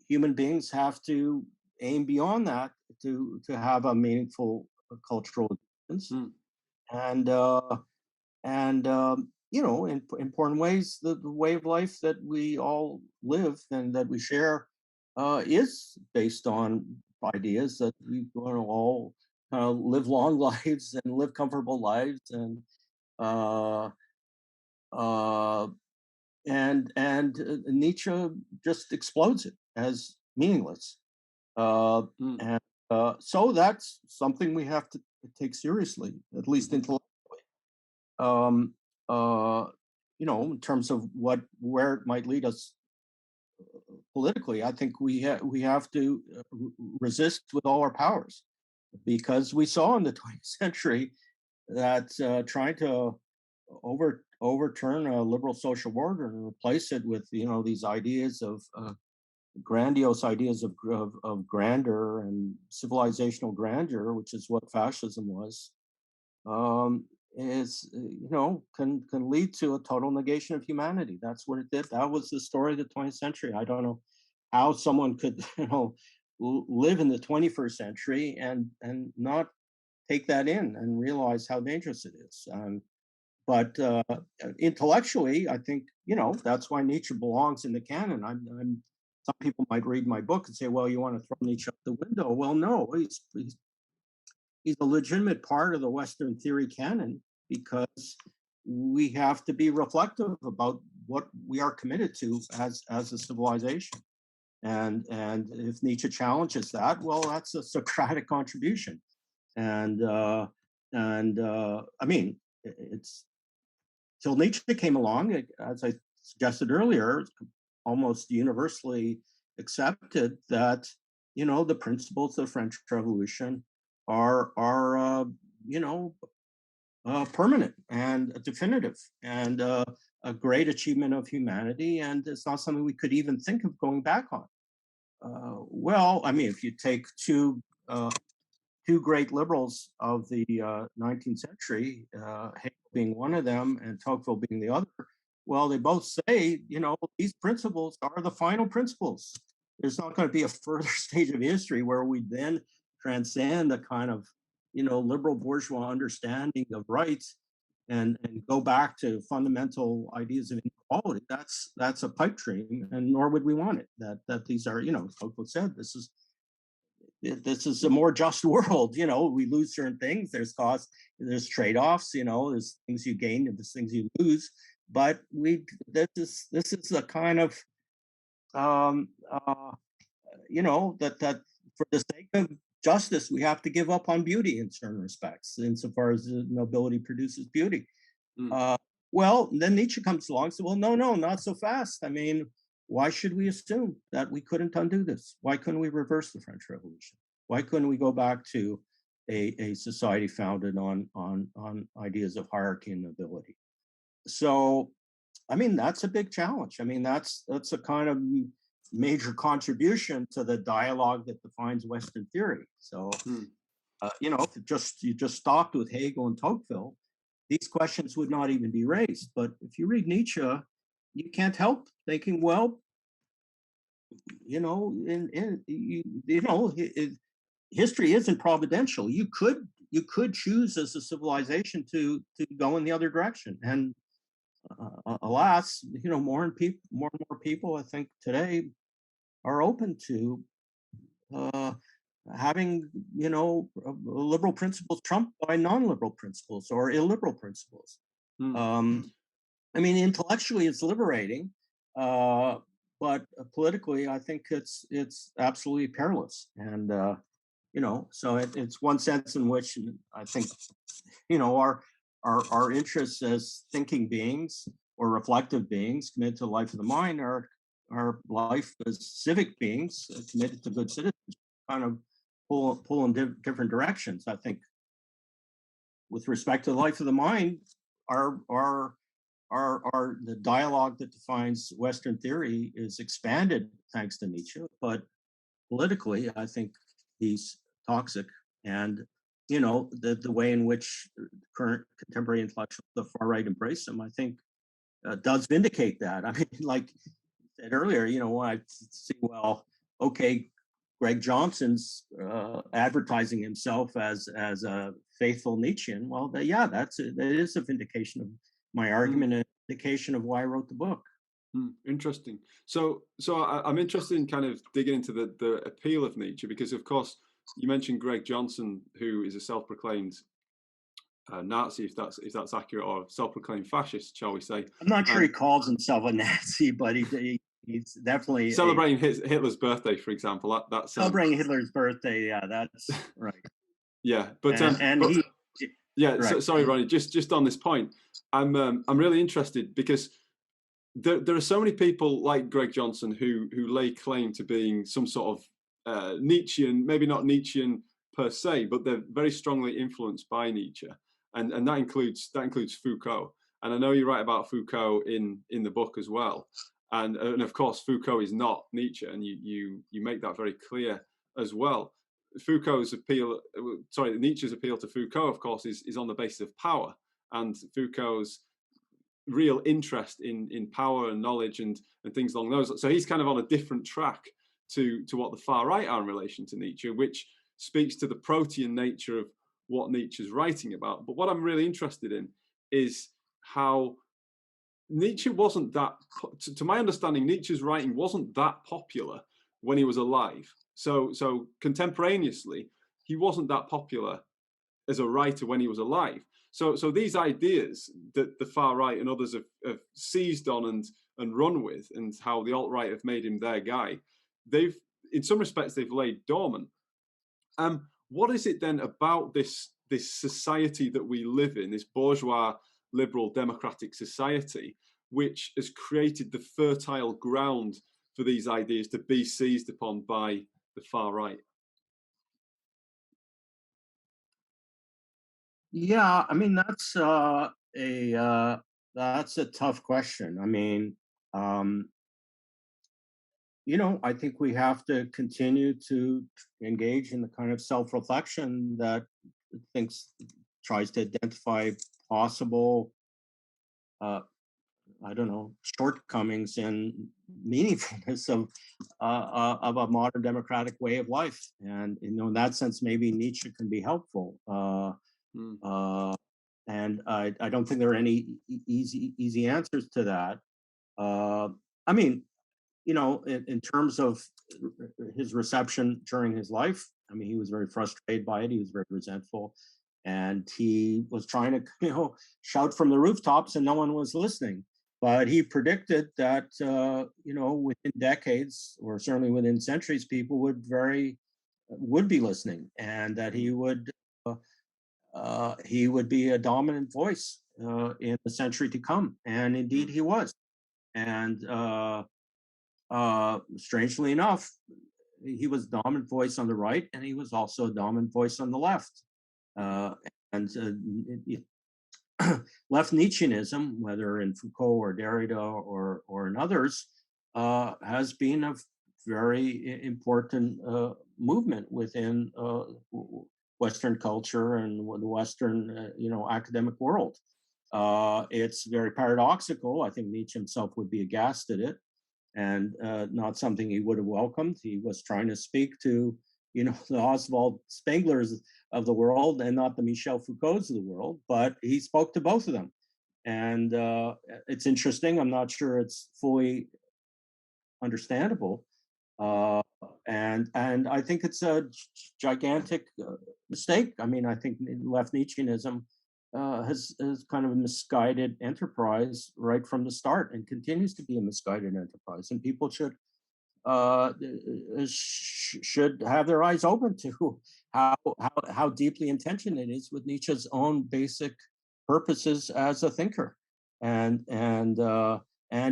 human beings have to aim beyond that to have a meaningful cultural existence. In important ways, the way of life that we all live and that we share is based on ideas that we all live long lives and live comfortable lives, and Nietzsche just explodes it as meaningless, so that's something we have to take seriously, at least intellectually. In terms of where it might lead us politically, I think we have to resist with all our powers, because we saw in the 20th century that trying to overturn a liberal social order and replace it with these ideas of grandiose ideas of grandeur and civilizational grandeur, which is what fascism was, can lead to a total negation of humanity. That's what it did. That was the story of the 20th century. I don't know how someone could live in the 21st century and not take that in and realize how dangerous it is. But intellectually, I think that's why Nietzsche belongs in the canon. Some people might read my book and say, "Well, you want to throw Nietzsche out the window?" Well, no, he's a legitimate part of the Western theory canon, because we have to be reflective about what we are committed to as a civilization. And if Nietzsche challenges that, well, that's a Socratic contribution. It's till Nietzsche came along, as I suggested earlier, almost universally accepted that the principles of the French Revolution are permanent and definitive and a great achievement of humanity, and it's not something we could even think of going back on. If you take two great liberals of the 19th century, Hegel being one of them and Tocqueville being the other, well, they both say, these principles are the final principles. There's not going to be a further stage of history where we then transcend a kind of, liberal bourgeois understanding of rights and go back to fundamental ideas of inequality. That's a pipe dream, and nor would we want it. That these are, Tocqueville said, this is a more just world. We lose certain things. There's costs, there's trade-offs. There's things you gain and there's things you lose. But this is the kind of that for the sake of justice, we have to give up on beauty in certain respects, insofar as nobility produces beauty. Well, then Nietzsche comes along and says, well, no, not so fast. Why should we assume that we couldn't undo this? Why couldn't we reverse the French Revolution? Why couldn't we go back to a society founded on ideas of hierarchy and nobility? So, that's a big challenge. That's a kind of major contribution to the dialogue that defines Western theory. So, if you just stopped with Hegel and Tocqueville, these questions would not even be raised. But if you read Nietzsche, you can't help thinking, well, history isn't providential. You could choose as a civilization to go in the other direction, and alas, more and more people, I think, today are open to having liberal principles trumped by non-liberal principles or illiberal principles. Intellectually it's liberating, but politically, I think it's absolutely perilous. And so it's one sense in which I think our interests as thinking beings or reflective beings committed to the life of the mind are our life as civic beings committed to good citizens, kind of pull in different directions. I think with respect to the life of the mind, our the dialogue that defines Western theory is expanded thanks to Nietzsche, but politically, I think he's toxic. And the way in which current contemporary intellectuals, the far right, embrace him, I think does vindicate that. I mean, like I said earlier, when I see, well, okay, Greg Johnson's advertising himself as a faithful Nietzschean. Well, that is a vindication of my argument and a vindication of why I wrote the book. Interesting. So I'm interested in kind of digging into the appeal of Nietzsche, because of course you mentioned Greg Johnson, who is a self-proclaimed Nazi, if that's accurate, or self-proclaimed fascist, shall we say? I'm not sure he calls himself a Nazi, but he's definitely celebrating Hitler's birthday, for example. That's celebrating Hitler's birthday. Yeah, that's right. Yeah, but right. Sorry, Ronnie. Just on this point, I'm really interested because there are so many people like Greg Johnson who lay claim to being some sort of Nietzschean, maybe not Nietzschean per se, but they're very strongly influenced by Nietzsche, and that includes Foucault. And I know you write about Foucault in the book as well, and of course Foucault is not Nietzsche, and you make that very clear as well. Nietzsche's appeal to Foucault, of course, is on the basis of power, and Foucault's real interest in power and knowledge and things along those. So he's kind of on a different track to what the far right are in relation to Nietzsche, which speaks to the protean nature of what Nietzsche's writing about. But what I'm really interested in is how Nietzsche wasn't that, to my understanding, Nietzsche's writing wasn't that popular when he was alive. So contemporaneously, he wasn't that popular as a writer when he was alive. So these ideas that the far right and others have seized on and run with, and how the alt-right have made him their guy, in some respects they've laid dormant. What is it then about this society that we live in, this bourgeois, liberal, democratic society, which has created the fertile ground for these ideas to be seized upon by the far right? Yeah, I mean that's a tough question. I mean, I think we have to continue to engage in the kind of self-reflection that tries to identify possible, shortcomings and meaningfulness of a modern democratic way of life. And in that sense, maybe Nietzsche can be helpful. And I don't think there are any easy answers to that. I mean, in terms of his reception during his life, I mean, he was very frustrated by it. He was very resentful, and he was trying to, shout from the rooftops, and no one was listening. But he predicted that, within decades, or certainly within centuries, people would be listening, and that he would be a dominant voice in the century to come. And indeed, he was. And strangely enough, he was a dominant voice on the right, and he was also a dominant voice on the left. Left Nietzscheanism, whether in Foucault or Derrida or in others, has been a very important movement within Western culture and the Western, academic world. It's very paradoxical. I think Nietzsche himself would be aghast at it, and not something he would have welcomed. He was trying to speak to, the Oswald Spenglers of the world and not the Michel Foucaults of the world, but he spoke to both of them. And it's interesting. I'm not sure it's fully understandable. And I think it's a gigantic mistake. I mean, I think left Nietzscheanism has kind of a misguided enterprise right from the start, and continues to be a misguided enterprise. And people should have their eyes open to how deeply intentioned it is with Nietzsche's own basic purposes as a thinker. And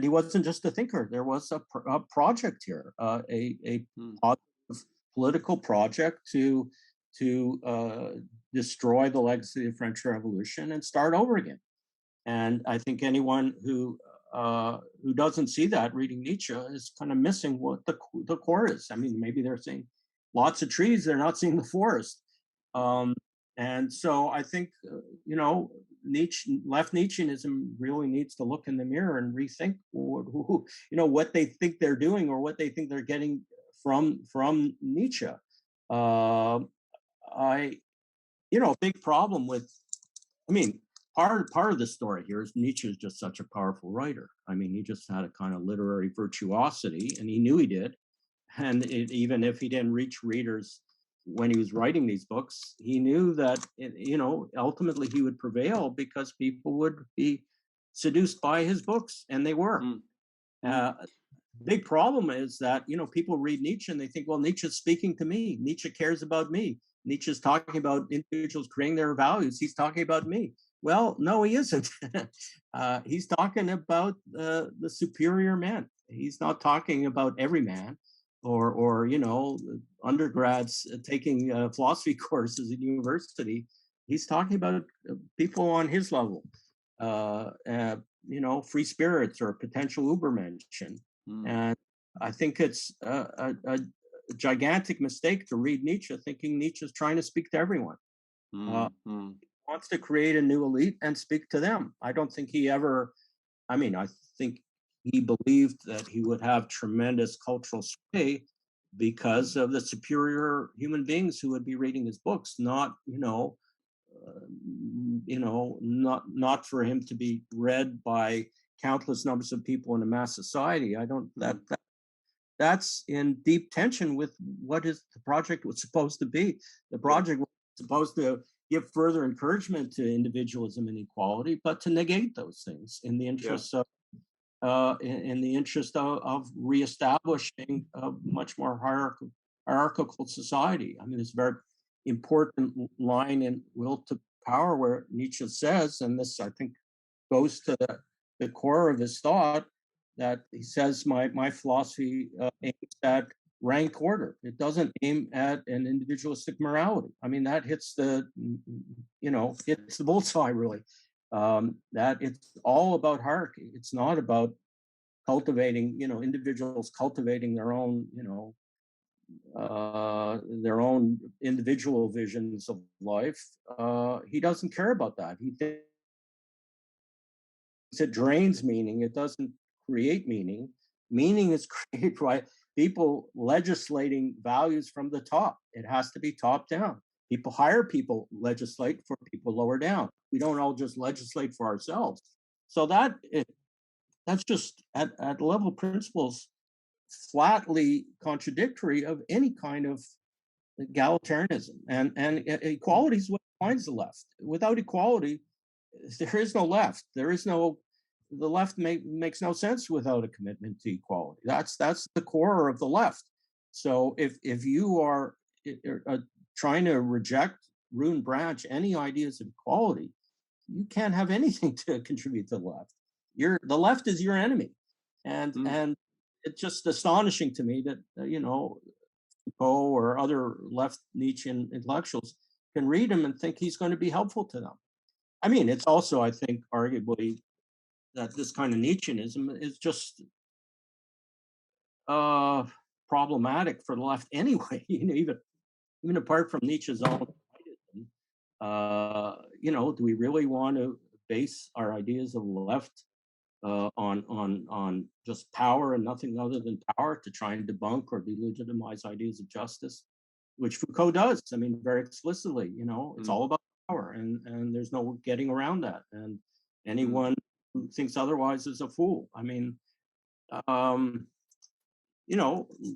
he wasn't just a thinker. There was a project here, a positive political project to destroy the legacy of the French Revolution and start over again. And I think anyone who doesn't see that reading Nietzsche is kind of missing what the core is. I mean, maybe they're seeing lots of trees, they're not seeing the forest. And so I think, left Nietzscheanism really needs to look in the mirror and rethink what they think they're doing or what they think they're getting from Nietzsche. Big problem with, part of the story here is Nietzsche is just such a powerful writer. I mean, he just had a kind of literary virtuosity, and he knew he did. And even if he didn't reach readers when he was writing these books, he knew that, ultimately he would prevail because people would be seduced by his books, and they were. Big problem is that, people read Nietzsche and they think, well, Nietzsche's speaking to me. Nietzsche cares about me. Nietzsche's talking about individuals creating their values. He's talking about me. Well, no, he isn't. He's talking about the superior man. He's not talking about every man or undergrads taking philosophy courses at university. He's talking about people on his level, free spirits or potential Ubermenschen. And I think it's a gigantic mistake to read Nietzsche thinking Nietzsche's trying to speak to everyone. Wants to create a new elite and speak to them. I don't think he ever, I think he believed that he would have tremendous cultural sway because of the superior human beings who would be reading his books, not for him to be read by countless numbers of people in a mass society. That's in deep tension with what the project was supposed to be. The project was supposed to give further encouragement to individualism and equality, but to negate those things in the interest of reestablishing a much more hierarchical society. I mean, there's a very important line in Will to Power where Nietzsche says, and this I think goes to the core of his thought, that he says, my philosophy aims at rank order. It doesn't aim at an individualistic morality. I mean, that hits the bullseye, really. That it's all about hierarchy. It's not about cultivating, individuals cultivating their own individual visions of life. He doesn't care about that. He thinks it drains meaning. It doesn't create meaning. Meaning is created by people legislating values from the top. It has to be top down. People hire people, legislate for people lower down. We don't all just legislate for ourselves. So that's just at level principles flatly contradictory of any kind of egalitarianism. And equality is what defines the left. Without equality, there is no left. The left makes no sense without a commitment to equality. That's the core of the left. So if you are trying to reject, root and branch any ideas of equality, you can't have anything to contribute to the left. The left is your enemy, and it's just astonishing to me that Foucault or other left Nietzschean intellectuals can read him and think he's going to be helpful to them. I mean, it's also, I think, arguably that this kind of Nietzscheanism is just problematic for the left anyway. Even apart from Nietzsche's own, do we really want to base our ideas of the left on just power and nothing other than power to try and debunk or delegitimize ideas of justice, which Foucault does? I mean, very explicitly. It's all about power, and there's no getting around that. And anyone who thinks otherwise is a fool. I mean,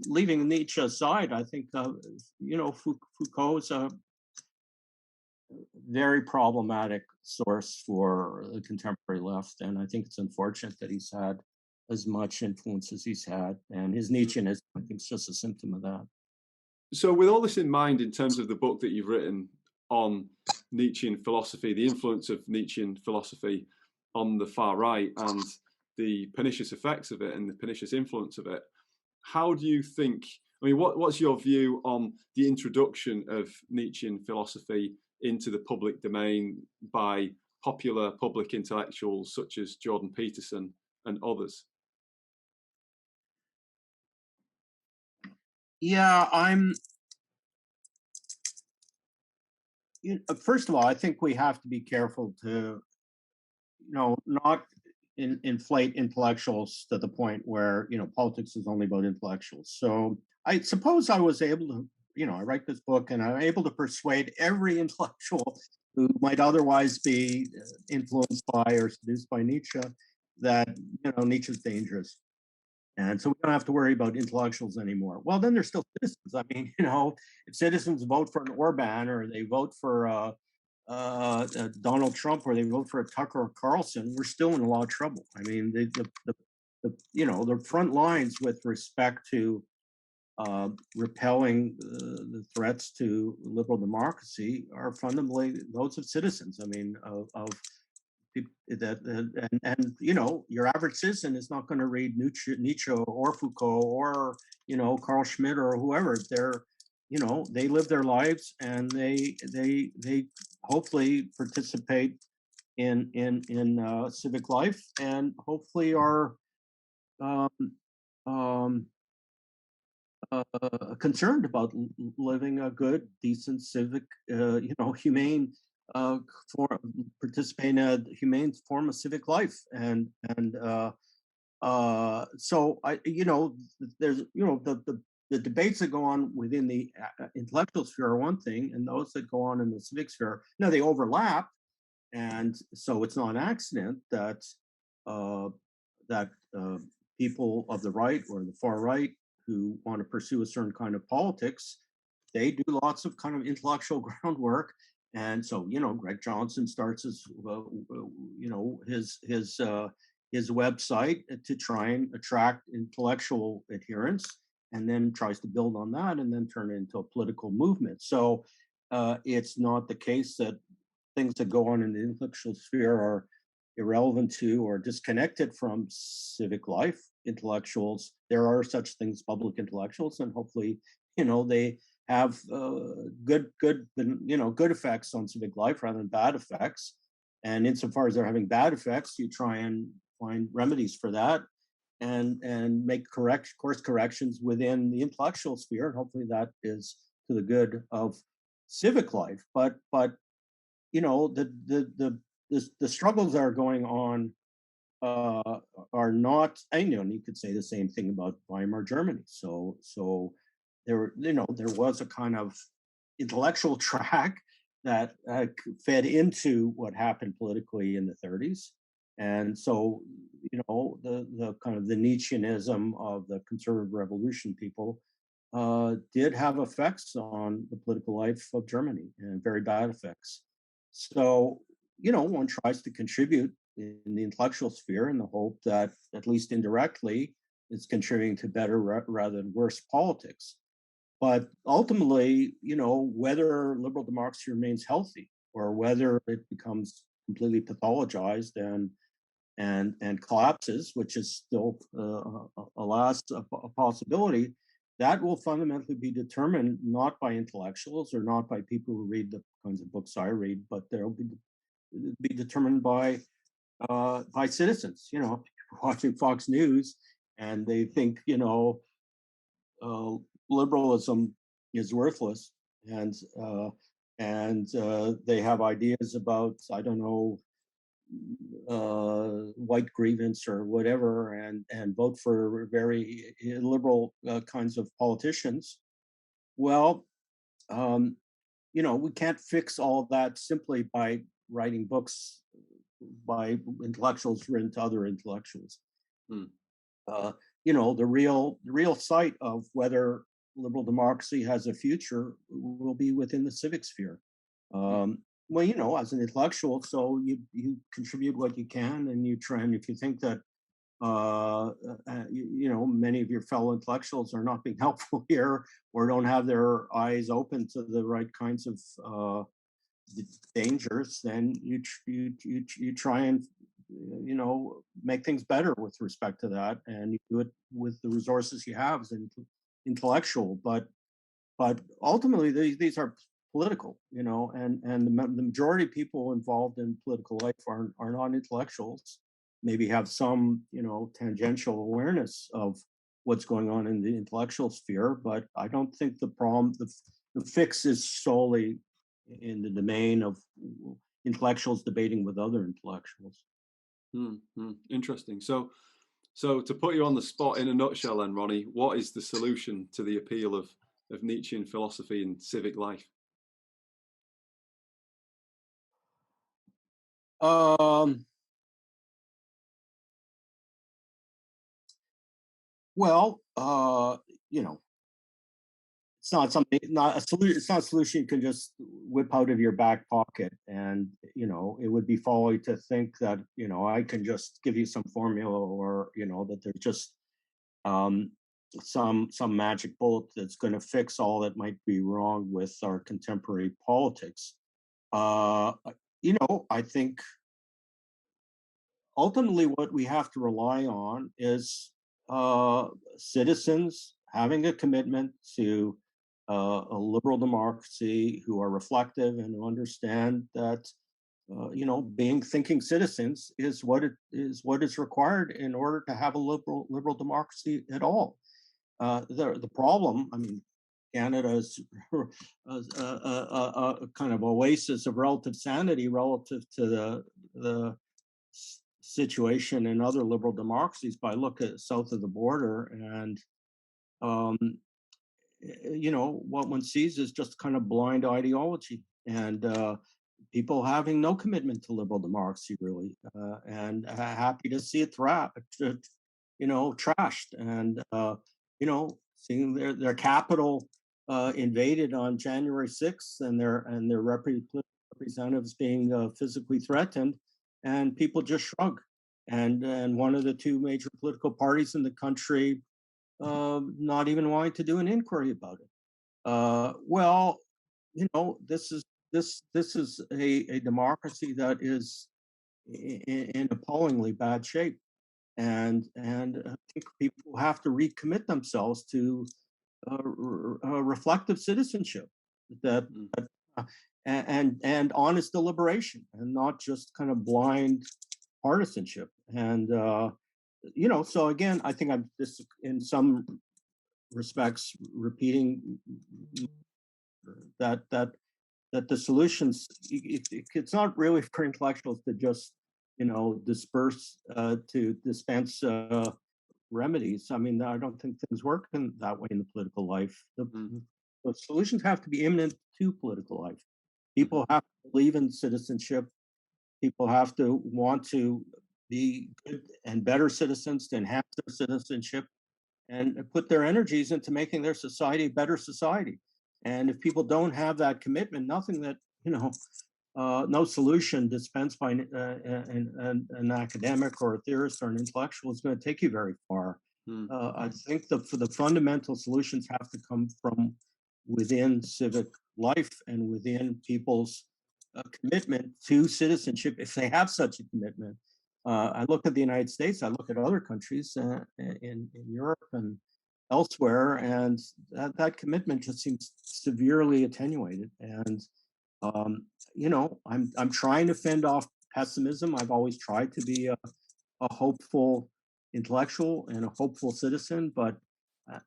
leaving Nietzsche aside, I think, Foucault is very problematic source for the contemporary left, and I think it's unfortunate that he's had as much influence as he's had, and his Nietzscheanism, I think, is just a symptom of that. So with all this in mind, in terms of the book that you've written on Nietzschean philosophy, the influence of Nietzschean philosophy on the far right and the pernicious effects of it and the pernicious influence of it, how do you think, I mean, what's your view on the introduction of Nietzschean philosophy into the public domain by popular public intellectuals such as Jordan Peterson and others? Yeah, first of all, I think we have to be careful to, not inflate intellectuals to the point where, politics is only about intellectuals. So I suppose I was able to, I write this book and I'm able to persuade every intellectual who might otherwise be influenced by or seduced by Nietzsche that, Nietzsche's dangerous. And so we don't have to worry about intellectuals anymore. Well, then they're still citizens. I mean, if citizens vote for an Orban or they vote for Donald Trump or they vote for a Tucker Carlson, we're still in a lot of trouble. I mean, the front lines with respect to repelling the threats to liberal democracy are fundamentally those of citizens. I mean, of that and your average citizen is not going to read Nietzsche or Foucault or Carl Schmitt or whoever. They're they live their lives and they hopefully participate in civic life and hopefully are concerned about living a good, decent, civic, humane participate in a humane form of civic life, and so there's the debates that go on within the intellectual sphere are one thing, and those that go on in the civic sphere, they overlap, and so it's not an accident that people of the right or the far right who want to pursue a certain kind of politics, they do lots of kind of intellectual groundwork. And so, Greg Johnson starts his website to try and attract intellectual adherents, and then tries to build on that, and then turn it into a political movement. So it's not the case that things that go on in the intellectual sphere are irrelevant to or disconnected from civic life. Intellectuals, there are such things, public intellectuals, and hopefully, they have good effects on civic life rather than bad effects. And insofar as they're having bad effects, you try and find remedies for that, and make course corrections within the intellectual sphere, and hopefully that is to the good of civic life. But the struggles that are going on are not. You could say the same thing about Weimar Germany. So there was a kind of intellectual track that fed into what happened politically in the 30s, and so the kind of the Nietzscheanism of the conservative revolution people did have effects on the political life of Germany, and very bad effects. So one tries to contribute in the intellectual sphere in the hope that, at least indirectly, it's contributing to better rather than worse politics. But ultimately, whether liberal democracy remains healthy or whether it becomes completely pathologized and collapses, which is still, alas, a possibility, that will fundamentally be determined not by intellectuals or not by people who read the kinds of books I read, but they'll be determined by citizens. Watching Fox News, and they think liberalism is worthless, and they have ideas about, I don't know, white grievance or whatever, and vote for very liberal kinds of politicians. Well, we can't fix all that simply by writing books by intellectuals written to other intellectuals. The real site of whether liberal democracy has a future will be within the civic sphere. well, as an intellectual, so you contribute what you can, and you try. And if you think that many of your fellow intellectuals are not being helpful here, or don't have their eyes open to the right kinds of dangers, then you try and make things better with respect to that, and you do it with the resources you have as an intellectual. But ultimately, these are political, and the majority of people involved in political life are not intellectuals. Maybe have some, tangential awareness of what's going on in the intellectual sphere, but I don't think the fix is solely in the domain of intellectuals debating with other intellectuals. Interesting. So to put you on the spot in a nutshell, then, Ronnie, what is the solution to the appeal of Nietzschean philosophy and civic life? Well, it's not something, not a solution. It's not a solution you can just whip out of your back pocket. And, it would be folly to think that, I can just give you some formula, or, that there's just some magic bullet that's going to fix all that might be wrong with our contemporary politics. I think ultimately what we have to rely on is citizens having a commitment to a liberal democracy, who are reflective and who understand that being thinking citizens is what is required in order to have a liberal democracy at all. The problem, I mean, Canada is a kind of oasis of relative sanity relative to the situation in other liberal democracies. By look at south of the border, and what one sees is just kind of blind ideology, and people having no commitment to liberal democracy, really, and happy to see it trashed, and seeing their capital invaded on January 6th, and their representatives being physically threatened, and people just shrug. And one of the two major political parties in the country not even wanting to do an inquiry about it. Well, this is a democracy that is in appallingly bad shape, and I think people have to recommit themselves to reflective citizenship, that and honest deliberation, and not just kind of blind partisanship. And so again, I think I'm just in some respects repeating that the solutions, it's not really for intellectuals to just dispense remedies. I mean, I don't think things work in that way in the political life. The solutions have to be imminent to political life. People have to believe in citizenship. People have to want to be good and better citizens, to enhance their citizenship, and put their energies into making their society a better society. And if people don't have that commitment, nothing that, no solution dispensed by an academic or a theorist or an intellectual is going to take you very far. I think the fundamental solutions have to come from within civic life and within people's commitment to citizenship, if they have such a commitment. I look at the United States, I look at other countries in Europe and elsewhere, and that commitment just seems severely attenuated. And I'm trying to fend off pessimism. I've always tried to be a hopeful intellectual and a hopeful citizen, but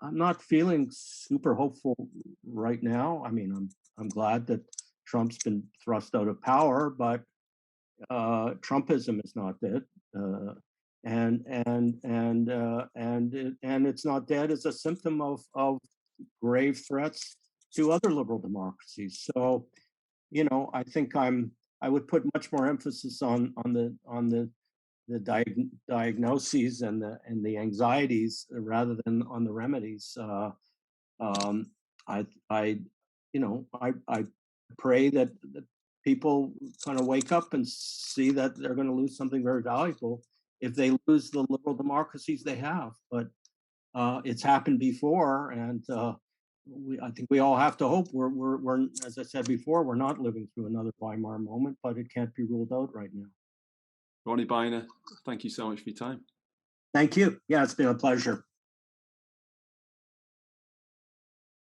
I'm not feeling super hopeful right now. I mean, I'm glad that Trump's been thrust out of power, but Trumpism is not dead, and it's not dead as a symptom of grave threats to other liberal democracies. So, I think I would put much more emphasis on the diagnoses and the anxieties rather than on the remedies. I pray that people kind of wake up and see that they're going to lose something very valuable if they lose the liberal democracies they have. But it's happened before, and I think we all have to hope we're, as I said before, we're not living through another Weimar moment, but it can't be ruled out right now. Ronnie Beiner, thank you so much for your time. Thank you. Yeah, it's been a pleasure.